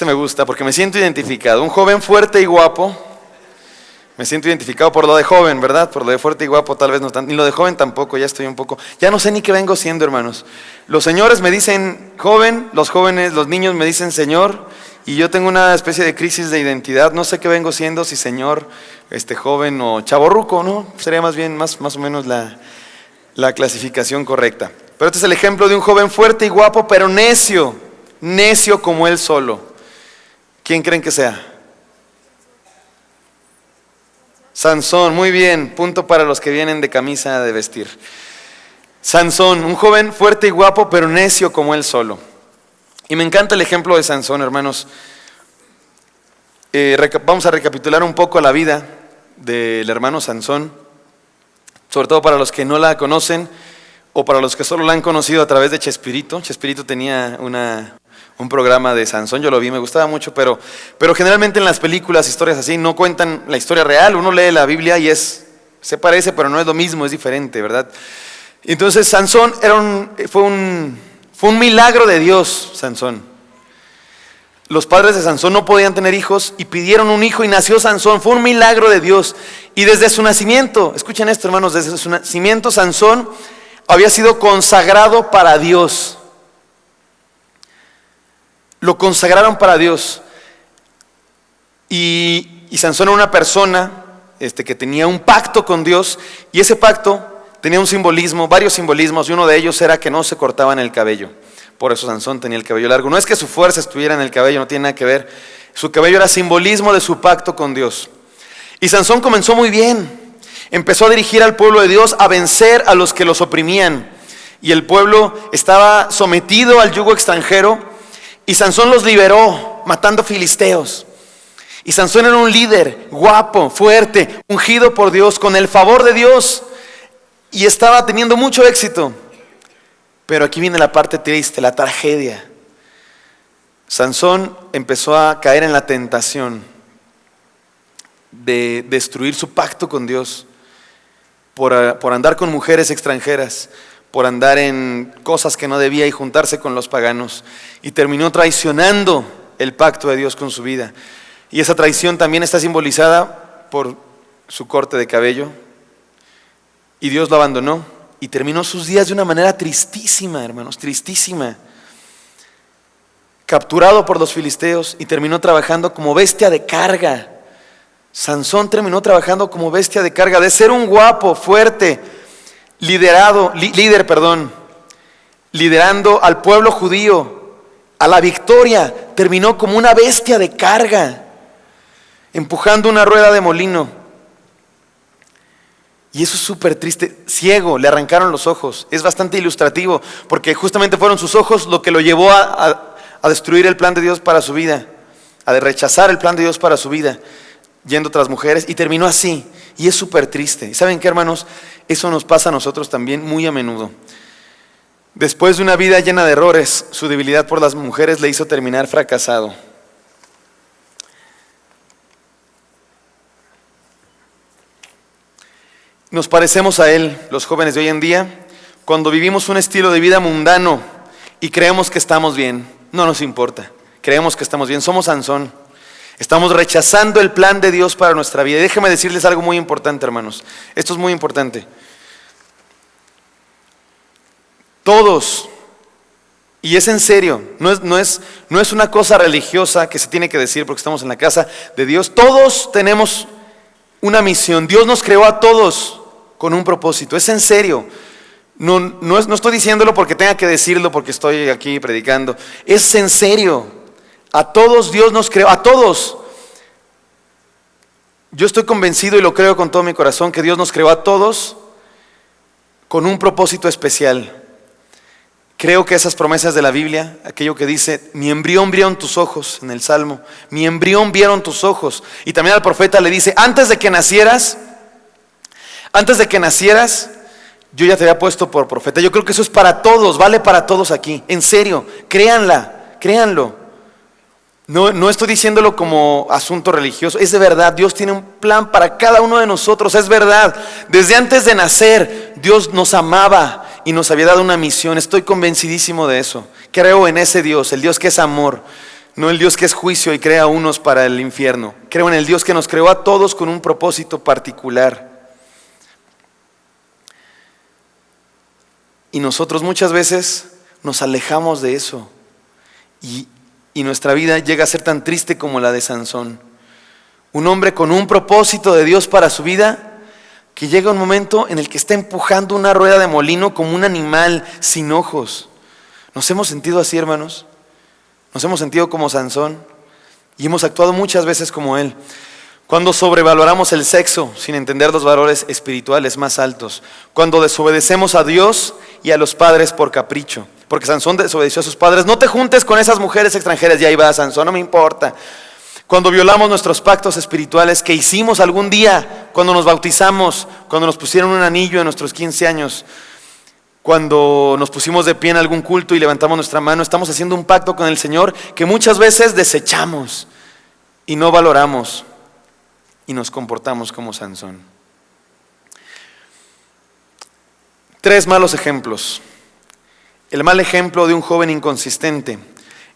me gusta porque me siento identificado, un joven fuerte y guapo. Me siento identificado por lo de joven, ¿verdad? Por lo de fuerte y guapo tal vez no tanto, ni lo de joven tampoco, ya estoy un poco, ya no sé ni qué vengo siendo, hermanos. Los señores me dicen joven, los jóvenes, los niños me dicen señor, y yo tengo una especie de crisis de identidad, no sé qué vengo siendo, si señor, joven o chavorruco, ¿no? Sería más bien, más o menos la clasificación correcta. Pero este es el ejemplo de un joven fuerte y guapo, pero necio como él solo. ¿Quién creen que sea? Sansón, muy bien, punto para los que vienen de camisa de vestir. Sansón, un joven fuerte y guapo, pero necio como él solo. Y me encanta el ejemplo de Sansón, hermanos. Vamos a recapitular un poco la vida del hermano Sansón, sobre todo para los que no la conocen, o para los que solo la han conocido a través de Chespirito. Chespirito tenía un programa de Sansón, yo lo vi, me gustaba mucho, pero generalmente en las películas, historias así, no cuentan la historia real. Uno lee la Biblia y se parece, pero no es lo mismo, es diferente, ¿verdad? Entonces Sansón fue un milagro de Dios, Sansón. Los padres de Sansón no podían tener hijos y pidieron un hijo y nació Sansón, fue un milagro de Dios. Y desde su nacimiento, escuchen esto, hermanos, desde su nacimiento Sansón había sido consagrado para Dios. Lo consagraron para Dios. Y Sansón era una persona que tenía un pacto con Dios, y ese pacto tenía un simbolismo, varios simbolismos, y uno de ellos era que no se cortaban el cabello. Por eso Sansón tenía el cabello largo. No es que su fuerza estuviera en el cabello, no tiene nada que ver. Su cabello era simbolismo de su pacto con Dios. Y Sansón comenzó muy bien. Empezó a dirigir al pueblo de Dios a vencer a los que los oprimían. Y el pueblo estaba sometido al yugo extranjero. Y Sansón los liberó, matando filisteos. Y Sansón era un líder, guapo, fuerte, ungido por Dios, con el favor de Dios. Y estaba teniendo mucho éxito. Pero aquí viene la parte triste, la tragedia. Sansón empezó a caer en la tentación de destruir su pacto con Dios por andar con mujeres extranjeras, por andar en cosas que no debía y juntarse con los paganos, y terminó traicionando el pacto de Dios con su vida. Y esa traición también está simbolizada por su corte de cabello, y Dios lo abandonó y terminó sus días de una manera tristísima, hermanos, tristísima. Capturado por los filisteos y terminó trabajando como bestia de carga. Sansón terminó trabajando como bestia de carga, de ser un guapo, fuerte, liderando al pueblo judío a la victoria, terminó como una bestia de carga. empujando una rueda de molino. Y eso es súper triste. Ciego, le arrancaron los ojos. Es bastante ilustrativo, porque justamente fueron sus ojos lo que lo llevó a destruir el plan de Dios para su vida, a rechazar el plan de Dios para su vida, yendo tras mujeres, y terminó así. Y es súper triste. ¿Y saben qué, hermanos? Eso nos pasa a nosotros también muy a menudo. Después de una vida llena de errores, su debilidad por las mujeres le hizo terminar fracasado. Nos parecemos a él, los jóvenes de hoy en día, cuando vivimos un estilo de vida mundano y creemos que estamos bien. No nos importa, creemos que estamos bien, somos Sansón. Estamos rechazando el plan de Dios para nuestra vida. Y déjenme decirles algo muy importante, hermanos. Esto es muy importante. Todos, y es en serio, no es una cosa religiosa que se tiene que decir porque estamos en la casa de Dios. Todos tenemos una misión. Dios nos creó a todos con un propósito. Es en serio. No estoy diciéndolo porque tenga que decirlo porque estoy aquí predicando. Es en serio. A todos Dios nos creó, a todos. Yo estoy convencido y lo creo con todo mi corazón que Dios nos creó a todos con un propósito especial. Creo que esas promesas de la Biblia, aquello que dice, mi embrión vieron tus ojos, en el Salmo, mi embrión vieron tus ojos. Y también al profeta le dice, antes de que nacieras, yo ya te había puesto por profeta. Yo creo que eso es para todos, vale para todos aquí. En serio, créanlo. No estoy diciéndolo como asunto religioso, es de verdad. Dios tiene un plan para cada uno de nosotros, es verdad. Desde antes de nacer, Dios nos amaba y nos había dado una misión. Estoy convencidísimo de eso. Creo en ese Dios, el Dios que es amor, no el Dios que es juicio y crea a unos para el infierno. Creo en el Dios que nos creó a todos con un propósito particular. Y nosotros muchas veces nos alejamos de eso. Y nuestra vida llega a ser tan triste como la de Sansón. Un hombre con un propósito de Dios para su vida, que llega un momento en el que está empujando una rueda de molino como un animal sin ojos. ¿Nos hemos sentido así, hermanos? ¿Nos hemos sentido como Sansón? Y hemos actuado muchas veces como él. Cuando sobrevaloramos el sexo sin entender los valores espirituales más altos. Cuando desobedecemos a Dios y a los padres por capricho. Porque Sansón desobedeció a sus padres. No te juntes con esas mujeres extranjeras. Y ahí va Sansón, no me importa. Cuando violamos nuestros pactos espirituales que hicimos algún día, cuando nos bautizamos, cuando nos pusieron un anillo en nuestros 15 años, cuando nos pusimos de pie en algún culto y levantamos nuestra mano, estamos haciendo un pacto con el Señor que muchas veces desechamos y no valoramos y nos comportamos como Sansón. 3 malos ejemplos. El mal ejemplo de un joven inconsistente,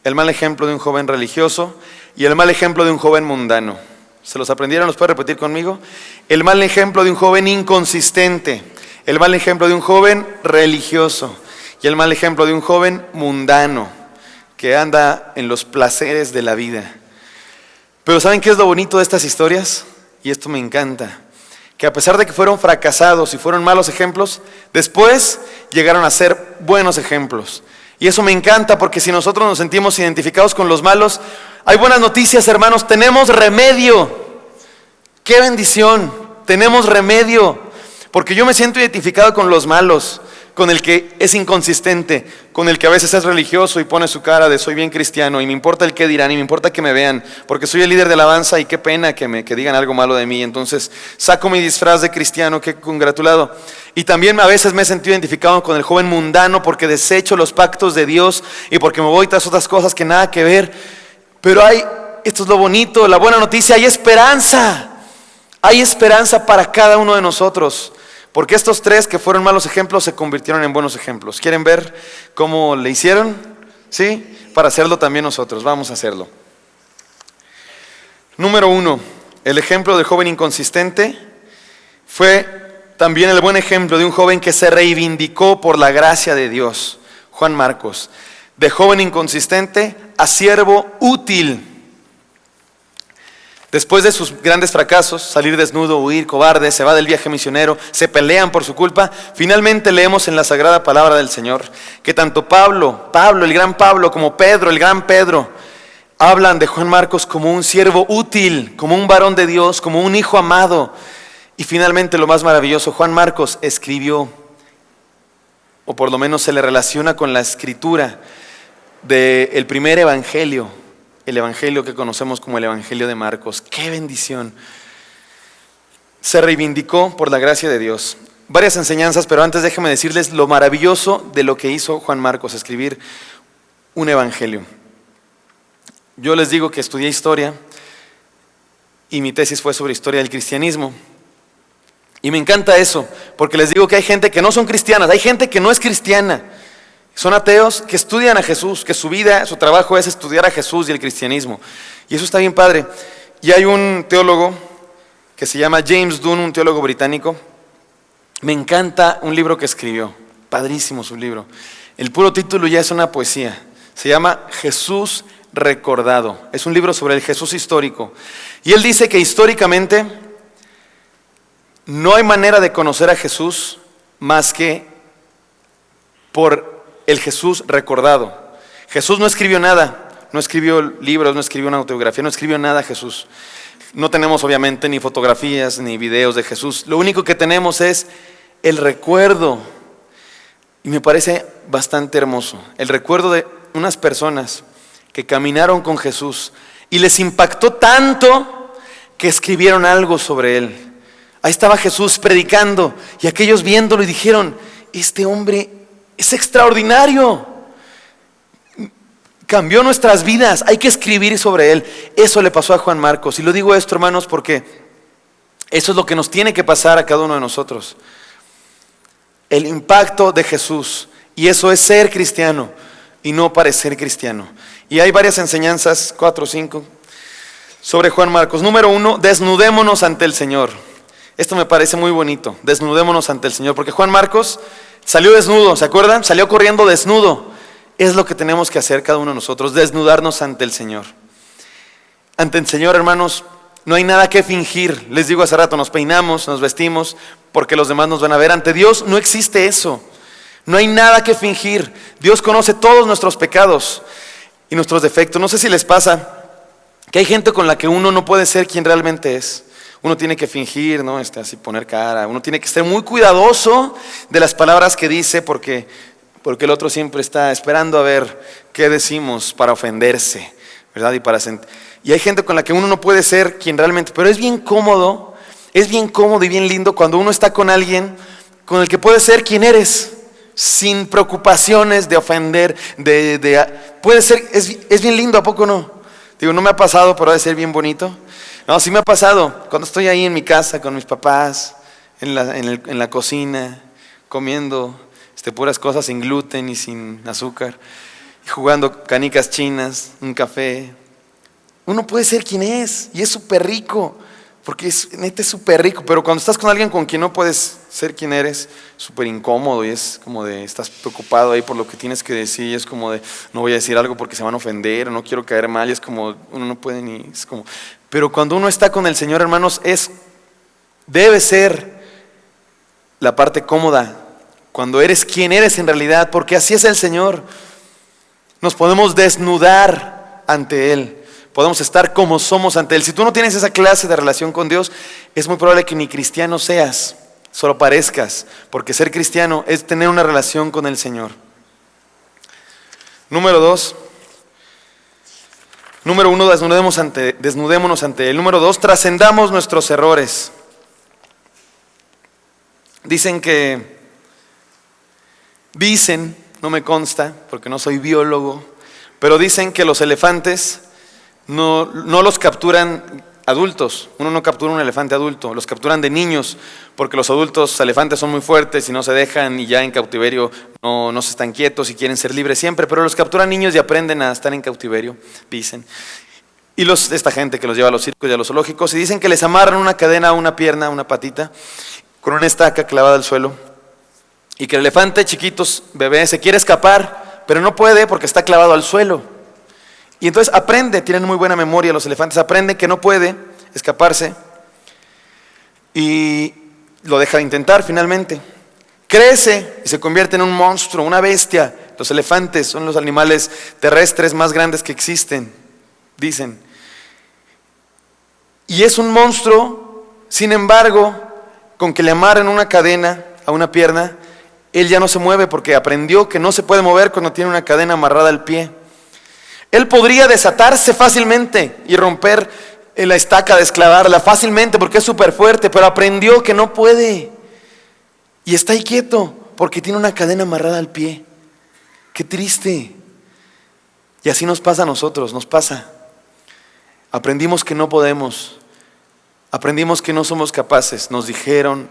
el mal ejemplo de un joven religioso y el mal ejemplo de un joven mundano. ¿Se los aprendieron? ¿Los puede repetir conmigo? El mal ejemplo de un joven inconsistente, el mal ejemplo de un joven religioso y el mal ejemplo de un joven mundano que anda en los placeres de la vida. Pero ¿saben qué es lo bonito de estas historias? Y esto me encanta. Que a pesar de que fueron fracasados y fueron malos ejemplos, después llegaron a ser buenos ejemplos. Y eso me encanta porque si nosotros nos sentimos identificados con los malos, hay buenas noticias, hermanos, tenemos remedio. ¡Qué bendición! Tenemos remedio. Porque yo me siento identificado con los malos, con el que es inconsistente, con el que a veces es religioso y pone su cara de soy bien cristiano y me importa el qué dirán y me importa que me vean, porque soy el líder de alabanza y qué pena que digan algo malo de mí. Entonces saco mi disfraz de cristiano, qué congratulado. Y también a veces me he sentido identificado con el joven mundano porque desecho los pactos de Dios y porque me voy tras otras cosas que nada que ver. Pero esto es lo bonito, la buena noticia, hay esperanza. Hay esperanza para cada uno de nosotros. Porque estos 3 que fueron malos ejemplos se convirtieron en buenos ejemplos. ¿Quieren ver cómo le hicieron? ¿Sí? Para hacerlo también nosotros. Vamos a hacerlo. Número 1. El ejemplo del joven inconsistente fue también el buen ejemplo de un joven que se reivindicó por la gracia de Dios. Juan Marcos. De joven inconsistente a siervo útil. Después de sus grandes fracasos, salir desnudo, huir, cobarde, se va del viaje misionero, se pelean por su culpa, finalmente leemos en la sagrada palabra del Señor que tanto Pablo, el gran Pablo, como Pedro, el gran Pedro, hablan de Juan Marcos como un siervo útil, como un varón de Dios, como un hijo amado. Y finalmente, lo más maravilloso, Juan Marcos escribió, o por lo menos se le relaciona con la escritura del primer evangelio, el evangelio que conocemos como el evangelio de Marcos. ¡Qué bendición! Se reivindicó por la gracia de Dios. Varias enseñanzas, pero antes déjenme decirles lo maravilloso de lo que hizo Juan Marcos, escribir un evangelio. Yo les digo que estudié historia y mi tesis fue sobre historia del cristianismo. Y me encanta eso, porque les digo que hay gente que no son cristianas, hay gente que no es cristiana, son ateos que estudian a Jesús, que su vida, su trabajo es estudiar a Jesús y el cristianismo. Y eso está bien padre. Y hay un teólogo que se llama James Dunn, un teólogo británico. Me encanta un libro que escribió, padrísimo su libro. El puro título ya es una poesía. Se llama Jesús recordado. Es un libro sobre el Jesús histórico. Y él dice que históricamente no hay manera de conocer a Jesús más que por el Jesús recordado. Jesús no escribió nada, no escribió libros, no escribió una autobiografía, no escribió nada Jesús. No tenemos obviamente ni fotografías ni videos de Jesús. Lo único que tenemos es el recuerdo. Y me parece bastante hermoso. El recuerdo de unas personas que caminaron con Jesús y les impactó tanto que escribieron algo sobre él. Ahí estaba Jesús predicando y aquellos viéndolo y dijeron, este hombre es extraordinario. Cambió nuestras vidas, hay que escribir sobre él. Eso le pasó a Juan Marcos. Y lo digo esto, hermanos, porque eso es lo que nos tiene que pasar a cada uno de nosotros. El impacto de Jesús. Y eso es ser cristiano y no parecer cristiano. Y hay varias enseñanzas, 4 o 5, sobre Juan Marcos. Número 1, desnudémonos ante el Señor. Esto me parece muy bonito, desnudémonos ante el Señor. Porque Juan Marcos salió desnudo, ¿se acuerdan? Salió corriendo desnudo. Es lo que tenemos que hacer cada uno de nosotros, desnudarnos ante el Señor. Ante el Señor, hermanos, no hay nada que fingir. Les digo hace rato, nos peinamos, nos vestimos, porque los demás nos van a ver. Ante Dios no existe eso. No hay nada que fingir. Dios conoce todos nuestros pecados y nuestros defectos. No sé si les pasa que hay gente con la que uno no puede ser quien realmente es. Uno tiene que fingir, ¿no? Así poner cara. Uno tiene que ser muy cuidadoso de las palabras que dice porque el otro siempre está esperando a ver qué decimos para ofenderse, ¿verdad? Y hay gente con la que uno no puede ser quien realmente, pero es bien cómodo y bien lindo cuando uno está con alguien con el que puedes ser quien eres, sin preocupaciones de ofender, puede ser, es bien lindo, ¿a poco no? Digo, no me ha pasado, pero debe ser bien bonito. No, sí me ha pasado, cuando estoy ahí en mi casa con mis papás, en la cocina, comiendo puras cosas sin gluten y sin azúcar, y jugando canicas chinas, un café. Uno puede ser quien es, y es súper rico, porque neta es súper rico, pero cuando estás con alguien con quien no puedes ser quien eres, súper incómodo, y es como de, estás preocupado ahí por lo que tienes que decir, y es como de, no voy a decir algo porque se van a ofender, o no quiero caer mal, y es como, uno no puede ni, es como, pero cuando uno está con el Señor, hermanos, debe ser la parte cómoda, cuando eres quien eres en realidad, porque así es el Señor. Nos podemos desnudar ante Él, podemos estar como somos ante Él. Si tú no tienes esa clase de relación con Dios, es muy probable que ni cristiano seas, solo parezcas, porque ser cristiano es tener una relación con el Señor. Número 1, desnudémonos ante Él. Número 2, trascendamos nuestros errores. Dicen, no me consta, porque no soy biólogo, pero dicen que los elefantes no los capturan adultos. Uno no captura un elefante adulto, los capturan de niños, porque los adultos elefantes son muy fuertes y no se dejan, y ya en cautiverio no se están quietos y quieren ser libres siempre, pero los capturan niños y aprenden a estar en cautiverio, dicen. Y esta gente que los lleva a los circos y a los zoológicos, y dicen que les amarran una cadena a una pierna, a una patita, con una estaca clavada al suelo, y que el elefante chiquitos, bebé, se quiere escapar, pero no puede porque está clavado al suelo. Y entonces tienen muy buena memoria los elefantes, aprenden que no puede escaparse y lo deja de intentar finalmente. Crece y se convierte en un monstruo, una bestia. Los elefantes son los animales terrestres más grandes que existen. dicen. Y es un monstruo, sin embargo, con que le amarren una cadena a una pierna, él ya no se mueve porque aprendió que no se puede mover cuando tiene una cadena amarrada al pie. Él podría desatarse fácilmente y romper la estaca, desclavarla fácilmente porque es súper fuerte, pero aprendió que no puede. Y está ahí quieto porque tiene una cadena amarrada al pie. Qué triste. Y así nos pasa a nosotros, nos pasa. Aprendimos que no podemos. Aprendimos que no somos capaces. Nos dijeron,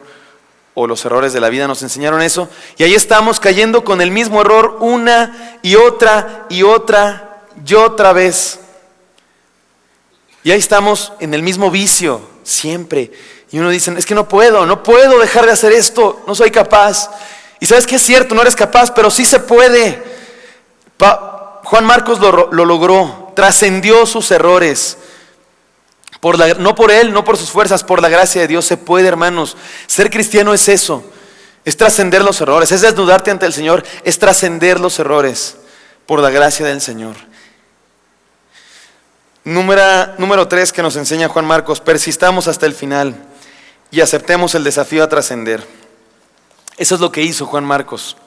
o los errores de la vida nos enseñaron eso. Y ahí estamos cayendo con el mismo error una y otra y otra y otra vez. Y ahí estamos en el mismo vicio, siempre. Y uno dice, es que no puedo dejar de hacer esto, no soy capaz. Y sabes que es cierto, no eres capaz, pero sí se puede. Juan Marcos lo logró, trascendió sus errores. No por él, no por sus fuerzas, por la gracia de Dios se puede, hermanos. Ser cristiano es eso, es trascender los errores, es desnudarte ante el Señor, es trascender los errores por la gracia del Señor. Número 3 que nos enseña Juan Marcos: persistamos hasta el final y aceptemos el desafío a trascender. Eso es lo que hizo Juan Marcos.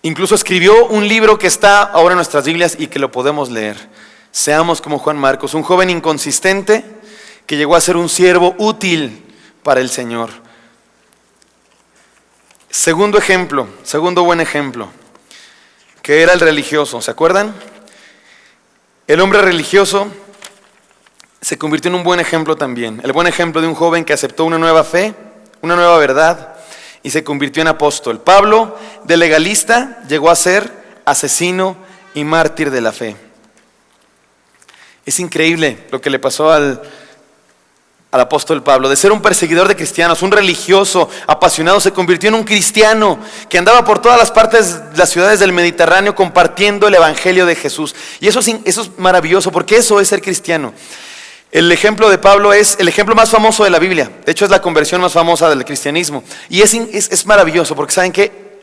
Incluso escribió un libro que está ahora en nuestras Biblias y que lo podemos leer. Seamos como Juan Marcos, un joven inconsistente que llegó a ser un siervo útil para el Señor. Segundo buen ejemplo, que era el religioso, ¿se acuerdan? El hombre religioso se convirtió en un buen ejemplo también. El buen ejemplo de un joven que aceptó una nueva fe, una nueva verdad y se convirtió en apóstol. Pablo, de legalista, llegó a ser asesino y mártir de la fe. Es increíble lo que le pasó al apóstol Pablo. De ser un perseguidor de cristianos, un religioso apasionado, se convirtió en un cristiano que andaba por todas las partes de las ciudades del Mediterráneo compartiendo el evangelio de Jesús. Y eso es maravilloso, porque eso es ser cristiano. El ejemplo de Pablo es el ejemplo más famoso de la Biblia. De hecho, es la conversión más famosa del cristianismo. Y es maravilloso, porque ¿saben qué?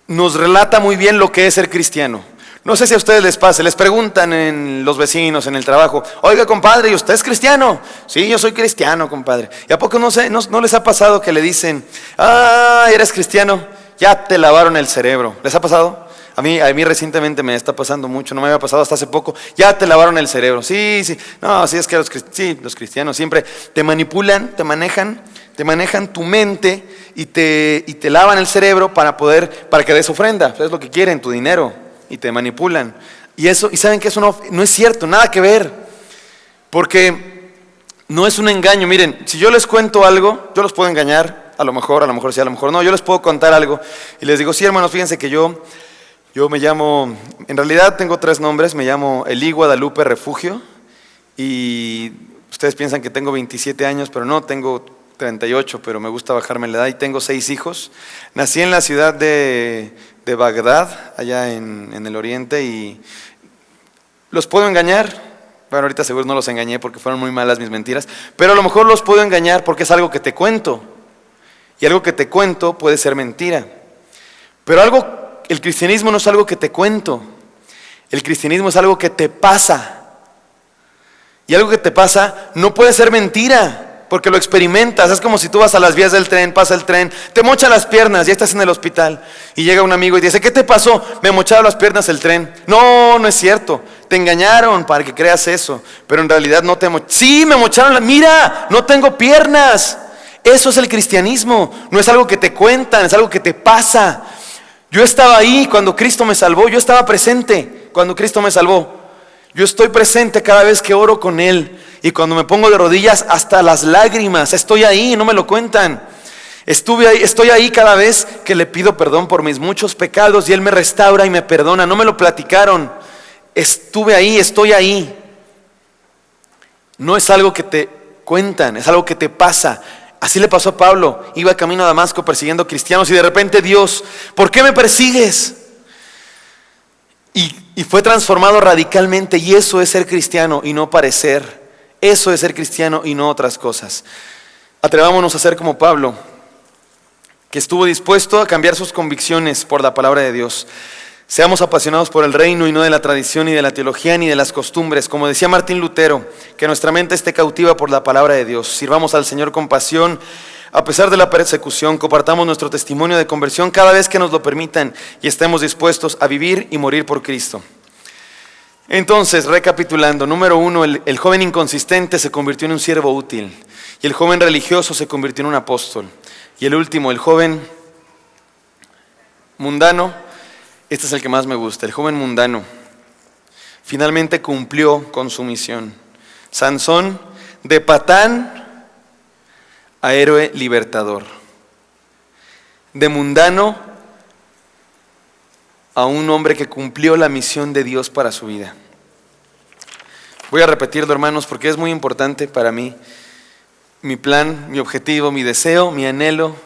Nos relata muy bien lo que es ser cristiano. No sé si a ustedes les pasa, les preguntan en los vecinos, en el trabajo: oiga, compadre, ¿y usted es cristiano? Sí, yo soy cristiano, compadre. ¿Y a poco no les ha pasado que le dicen: eres cristiano? Ya te lavaron el cerebro. ¿Les ha pasado? A mí recientemente me está pasando mucho, no me había pasado hasta hace poco. Ya te lavaron el cerebro. Sí. No, sí, es que los cristianos siempre te manipulan, te manejan tu mente y te lavan el cerebro para que des ofrenda. Es lo que quieren, tu dinero. Y te manipulan. Y saben que eso no es cierto, nada que ver. Porque no es un engaño. Miren, si yo les cuento algo, yo los puedo engañar, a lo mejor sí, a lo mejor no. Yo les puedo contar algo y les digo: sí, hermanos, fíjense que yo me llamo, en realidad tengo 3 nombres, me llamo Elí Guadalupe Refugio. Y ustedes piensan que tengo 27 años, pero no, tengo 38, pero me gusta bajarme la edad, y tengo 6 hijos. Nací en la ciudad de Bagdad, allá en el oriente, y los puedo engañar. Bueno, ahorita seguro no los engañé porque fueron muy malas mis mentiras, pero a lo mejor los puedo engañar porque es algo que te cuento, y algo que te cuento puede ser mentira. Pero el cristianismo no es algo que te cuento, el cristianismo es algo que te pasa, y algo que te pasa no puede ser mentira, porque lo experimentas. Es como si tú vas a las vías del tren, pasa el tren, te mocha las piernas, ya estás en el hospital, y llega un amigo y dice: ¿qué te pasó? Me mocharon las piernas el tren. No es cierto, te engañaron para que creas eso, pero en realidad no te mocharon. Sí, me mocharon, mira, no tengo piernas. Eso es el cristianismo, no es algo que te cuentan, es algo que te pasa. Yo estaba ahí cuando Cristo me salvó, yo estaba presente cuando Cristo me salvó. Yo estoy presente cada vez que oro con Él. Y cuando me pongo de rodillas, hasta las lágrimas, estoy ahí, no me lo cuentan. Estoy ahí cada vez que le pido perdón por mis muchos pecados y Él me restaura y me perdona. No me lo platicaron. Estuve ahí, estoy ahí. No es algo que te cuentan, es algo que te pasa. Así le pasó a Pablo. Iba camino a Damasco persiguiendo cristianos y de repente: Dios, ¿por qué me persigues? Y fue transformado radicalmente. Y eso es ser cristiano y no parecer. Eso es ser cristiano y no otras cosas. Atrevámonos a ser como Pablo, que estuvo dispuesto a cambiar sus convicciones por la palabra de Dios. Seamos apasionados por el reino y no de la tradición, ni de la teología, ni de las costumbres. Como decía Martín Lutero, que nuestra mente esté cautiva por la palabra de Dios. Sirvamos al Señor con pasión, a pesar de la persecución. Compartamos nuestro testimonio de conversión cada vez que nos lo permitan y estemos dispuestos a vivir y morir por Cristo. Entonces, recapitulando, número 1, el joven inconsistente se convirtió en un siervo útil. Y el joven religioso se convirtió en un apóstol. Y el último, el joven mundano. Este es el que más me gusta, el joven mundano. Finalmente cumplió con su misión. Sansón, de patán a héroe libertador. De mundano a un hombre que cumplió la misión de Dios para su vida. Voy a repetirlo, hermanos, porque es muy importante para mí. Mi plan, mi objetivo, mi deseo, mi anhelo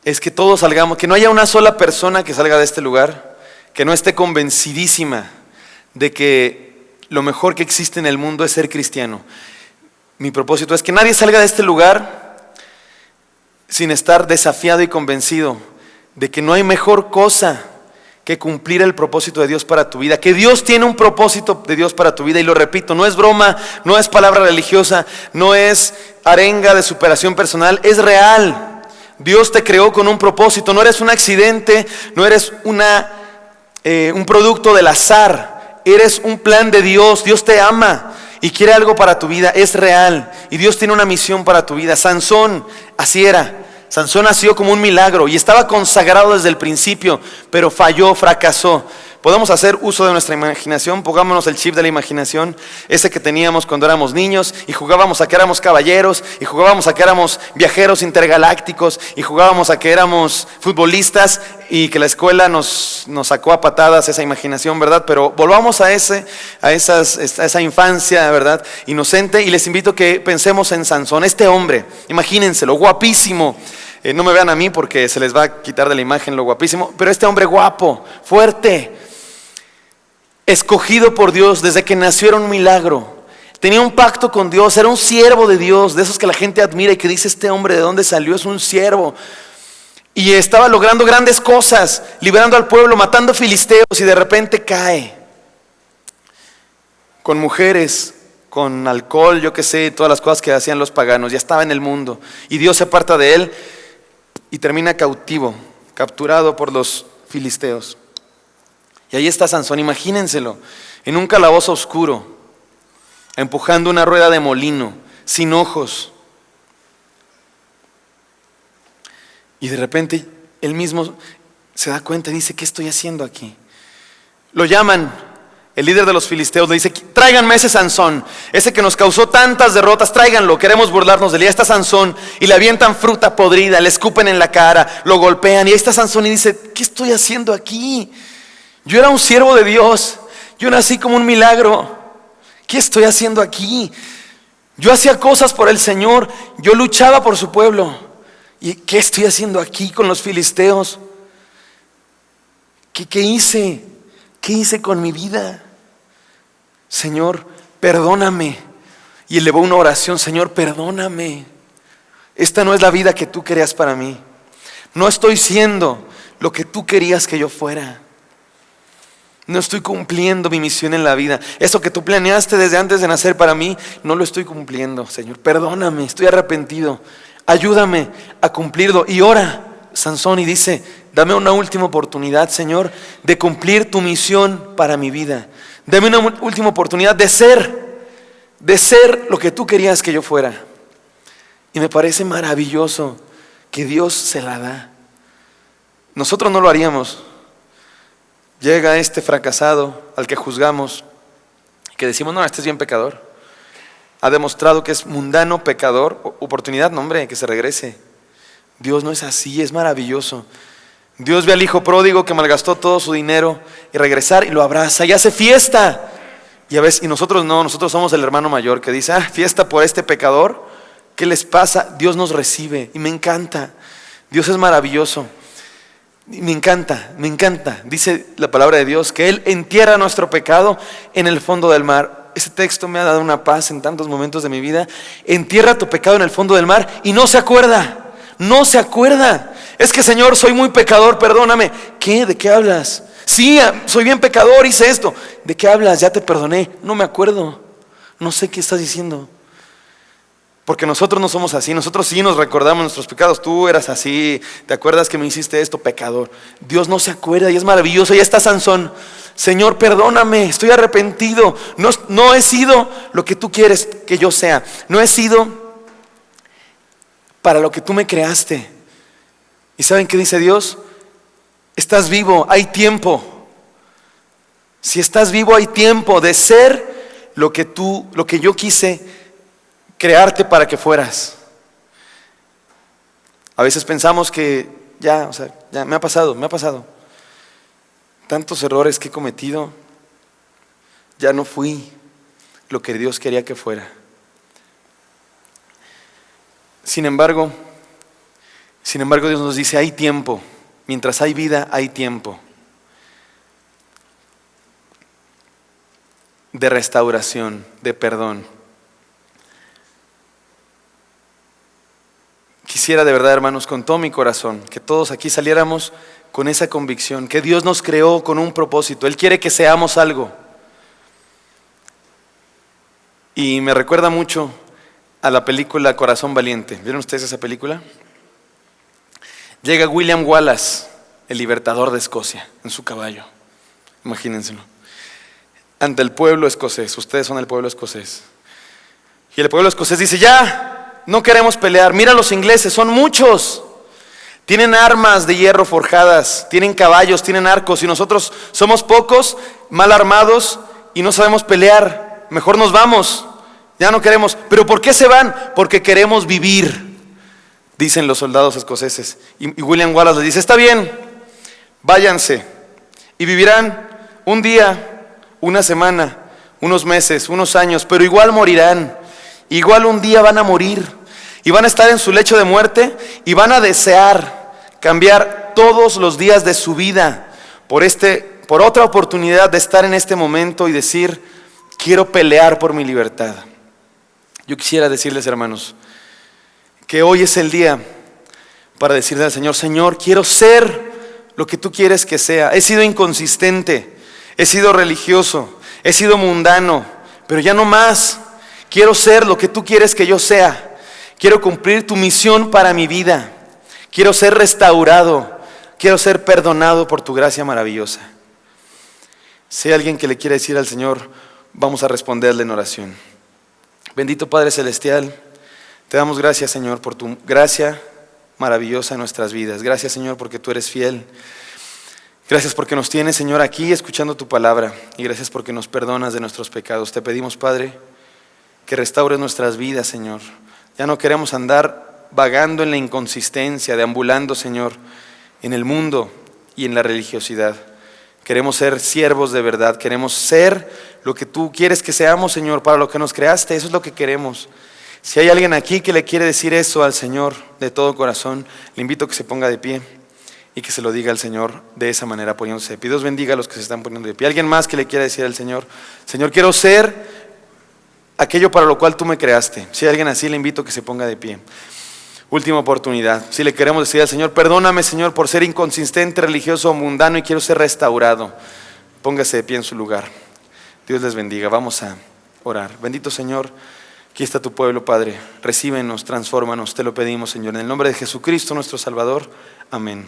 es que todos salgamos, que no haya una sola persona que salga de este lugar que no esté convencidísima de que lo mejor que existe en el mundo es ser cristiano. Mi propósito es que nadie salga de este lugar sin estar desafiado y convencido de que no hay mejor cosa que cumplir el propósito de Dios para tu vida, que Dios tiene un propósito de Dios para tu vida, y lo repito, no es broma, no es palabra religiosa, no es arenga de superación personal, es real. Dios te creó con un propósito, no eres un accidente, no eres un producto del azar, eres un plan de Dios. Dios te ama y quiere algo para tu vida, es real, y Dios tiene una misión para tu vida. Sansón, así era. Sansón nació como un milagro y estaba consagrado desde el principio, pero falló, fracasó. Podemos hacer uso de nuestra imaginación, pongámonos el chip de la imaginación, ese que teníamos cuando éramos niños, y jugábamos a que éramos caballeros, y jugábamos a que éramos viajeros intergalácticos, y jugábamos a que éramos futbolistas, y que la escuela nos sacó a patadas esa imaginación, ¿verdad? Pero volvamos a esa infancia, ¿verdad? Inocente, y les invito a que pensemos en Sansón, este hombre, imagínenselo, guapísimo. No me vean a mí porque se les va a quitar de la imagen lo guapísimo, pero este hombre guapo, fuerte, escogido por Dios desde que nació, era un milagro. Tenía un pacto con Dios, era un siervo de Dios, de esos que la gente admira y que dice: este hombre, ¿de dónde salió? Es un siervo. Y estaba logrando grandes cosas, liberando al pueblo, matando filisteos, y de repente cae con mujeres, con alcohol, yo qué sé, todas las cosas que hacían los paganos. Ya estaba en el mundo y Dios se aparta de él y termina cautivo, capturado por los filisteos. Y ahí está Sansón, imagínenselo, en un calabozo oscuro, empujando una rueda de molino, sin ojos. Y de repente él mismo se da cuenta y dice: ¿qué estoy haciendo aquí? Lo llaman, el líder de los filisteos le dice: tráiganme ese Sansón, ese que nos causó tantas derrotas, tráiganlo, queremos burlarnos de él. Y ahí está Sansón, y le avientan fruta podrida, le escupen en la cara, lo golpean, y ahí está Sansón y dice: ¿qué estoy haciendo aquí? Yo era un siervo de Dios, yo nací como un milagro, ¿qué estoy haciendo aquí? Yo hacía cosas por el Señor, yo luchaba por su pueblo, ¿y qué estoy haciendo aquí con los filisteos? ¿Qué hice? ¿Qué hice con mi vida? Señor, perdóname. Y elevó una oración: Señor, perdóname. Esta no es la vida que tú querías para mí. No estoy siendo lo que tú querías que yo fuera. No estoy cumpliendo mi misión en la vida. Eso que tú planeaste desde antes de nacer para mí, no lo estoy cumpliendo. Señor, perdóname, estoy arrepentido. Ayúdame a cumplirlo. Y ora Sansón y dice: dame una última oportunidad, Señor, de cumplir tu misión para mi vida. Dame una última oportunidad de ser lo que tú querías que yo fuera. Y me parece maravilloso que Dios se la da. Nosotros no lo haríamos. Llega este fracasado al que juzgamos, que decimos: no, este es bien pecador. Ha demostrado que es mundano, pecador. Oportunidad, no, hombre, que se regrese. Dios no es así, es maravilloso. Dios ve al hijo pródigo que malgastó todo su dinero y regresar y lo abraza y hace fiesta. Y nosotros no, nosotros somos el hermano mayor que dice: fiesta por este pecador. ¿Qué les pasa? Dios nos recibe y me encanta. Dios es maravilloso. Y me encanta. Dice la palabra de Dios que Él entierra nuestro pecado en el fondo del mar. Ese texto me ha dado una paz en tantos momentos de mi vida. Entierra tu pecado en el fondo del mar y no se acuerda. No se acuerda. Es que, Señor, soy muy pecador, perdóname. ¿Qué? ¿De qué hablas? Sí, soy bien pecador, hice esto. ¿De qué hablas? Ya te perdoné. No me acuerdo. No sé qué estás diciendo. Porque nosotros no somos así. Nosotros sí nos recordamos nuestros pecados. Tú eras así. ¿Te acuerdas que me hiciste esto, pecador? Dios no se acuerda y es maravilloso. Ya está Sansón. Señor, perdóname. Estoy arrepentido. No he sido lo que tú quieres que yo sea. No he sido para lo que tú me creaste. ¿Y saben qué dice Dios? Estás vivo, hay tiempo. Si estás vivo, hay tiempo de ser lo que yo quise crearte para que fueras. A veces pensamos que ya me ha pasado. Tantos errores que he cometido, ya no fui lo que Dios quería que fuera. Sin embargo, Dios nos dice, hay tiempo. Mientras hay vida, hay tiempo de restauración, de perdón. Quisiera de verdad, hermanos, con todo mi corazón, que todos aquí saliéramos con esa convicción, que Dios nos creó con un propósito. Él quiere que seamos algo. Y me recuerda mucho a la película Corazón Valiente. ¿Vieron ustedes esa película? Llega William Wallace, el libertador de Escocia, en su caballo. Imagínenselo. Ante el pueblo escocés. Ustedes son el pueblo escocés. Y el pueblo escocés dice, ya, no queremos pelear. Mira los ingleses, son muchos. Tienen armas de hierro forjadas, tienen caballos, tienen arcos. Y nosotros somos pocos, mal armados y no sabemos pelear. Mejor nos vamos. Ya no queremos. ¿Pero por qué se van? Porque queremos vivir, dicen los soldados escoceses. Y William Wallace les dice, está bien, váyanse. Y vivirán un día, una semana, unos meses, unos años, pero igual morirán. Igual un día van a morir. Y van a estar en su lecho de muerte y van a desear cambiar todos los días de su vida por otra oportunidad de estar en este momento y decir, quiero pelear por mi libertad. Yo quisiera decirles, hermanos, que hoy es el día para decirle al Señor, Señor, quiero ser lo que tú quieres que sea. He sido inconsistente, he sido religioso, he sido mundano, pero ya no más. Quiero ser lo que tú quieres que yo sea. Quiero cumplir tu misión para mi vida. Quiero ser restaurado. Quiero ser perdonado por tu gracia maravillosa. Si hay alguien que le quiere decir al Señor, vamos a responderle en oración. Bendito Padre Celestial, te damos gracias, Señor, por tu gracia maravillosa en nuestras vidas. Gracias, Señor, porque tú eres fiel. Gracias porque nos tienes, Señor, aquí escuchando tu palabra. Y gracias porque nos perdonas de nuestros pecados. Te pedimos, Padre, que restaures nuestras vidas, Señor. Ya no queremos andar vagando en la inconsistencia, deambulando, Señor, en el mundo y en la religiosidad. Queremos ser siervos de verdad. Queremos ser lo que tú quieres que seamos, Señor, para lo que nos creaste. Eso es lo que queremos. Si hay alguien aquí que le quiere decir eso al Señor de todo corazón, le invito a que se ponga de pie y que se lo diga al Señor de esa manera, poniéndose de pie. Dios bendiga a los que se están poniendo de pie. ¿Alguien más que le quiera decir al Señor, Señor, quiero ser aquello para lo cual tú me creaste? Si hay alguien así, le invito a que se ponga de pie. Última oportunidad. Si le queremos decir al Señor, perdóname, Señor, por ser inconsistente, religioso o mundano y quiero ser restaurado. Póngase de pie en su lugar. Dios les bendiga. Vamos a orar. Bendito Señor, aquí está tu pueblo, Padre. Recíbenos, transfórmanos, te lo pedimos, Señor. En el nombre de Jesucristo, nuestro Salvador. Amén.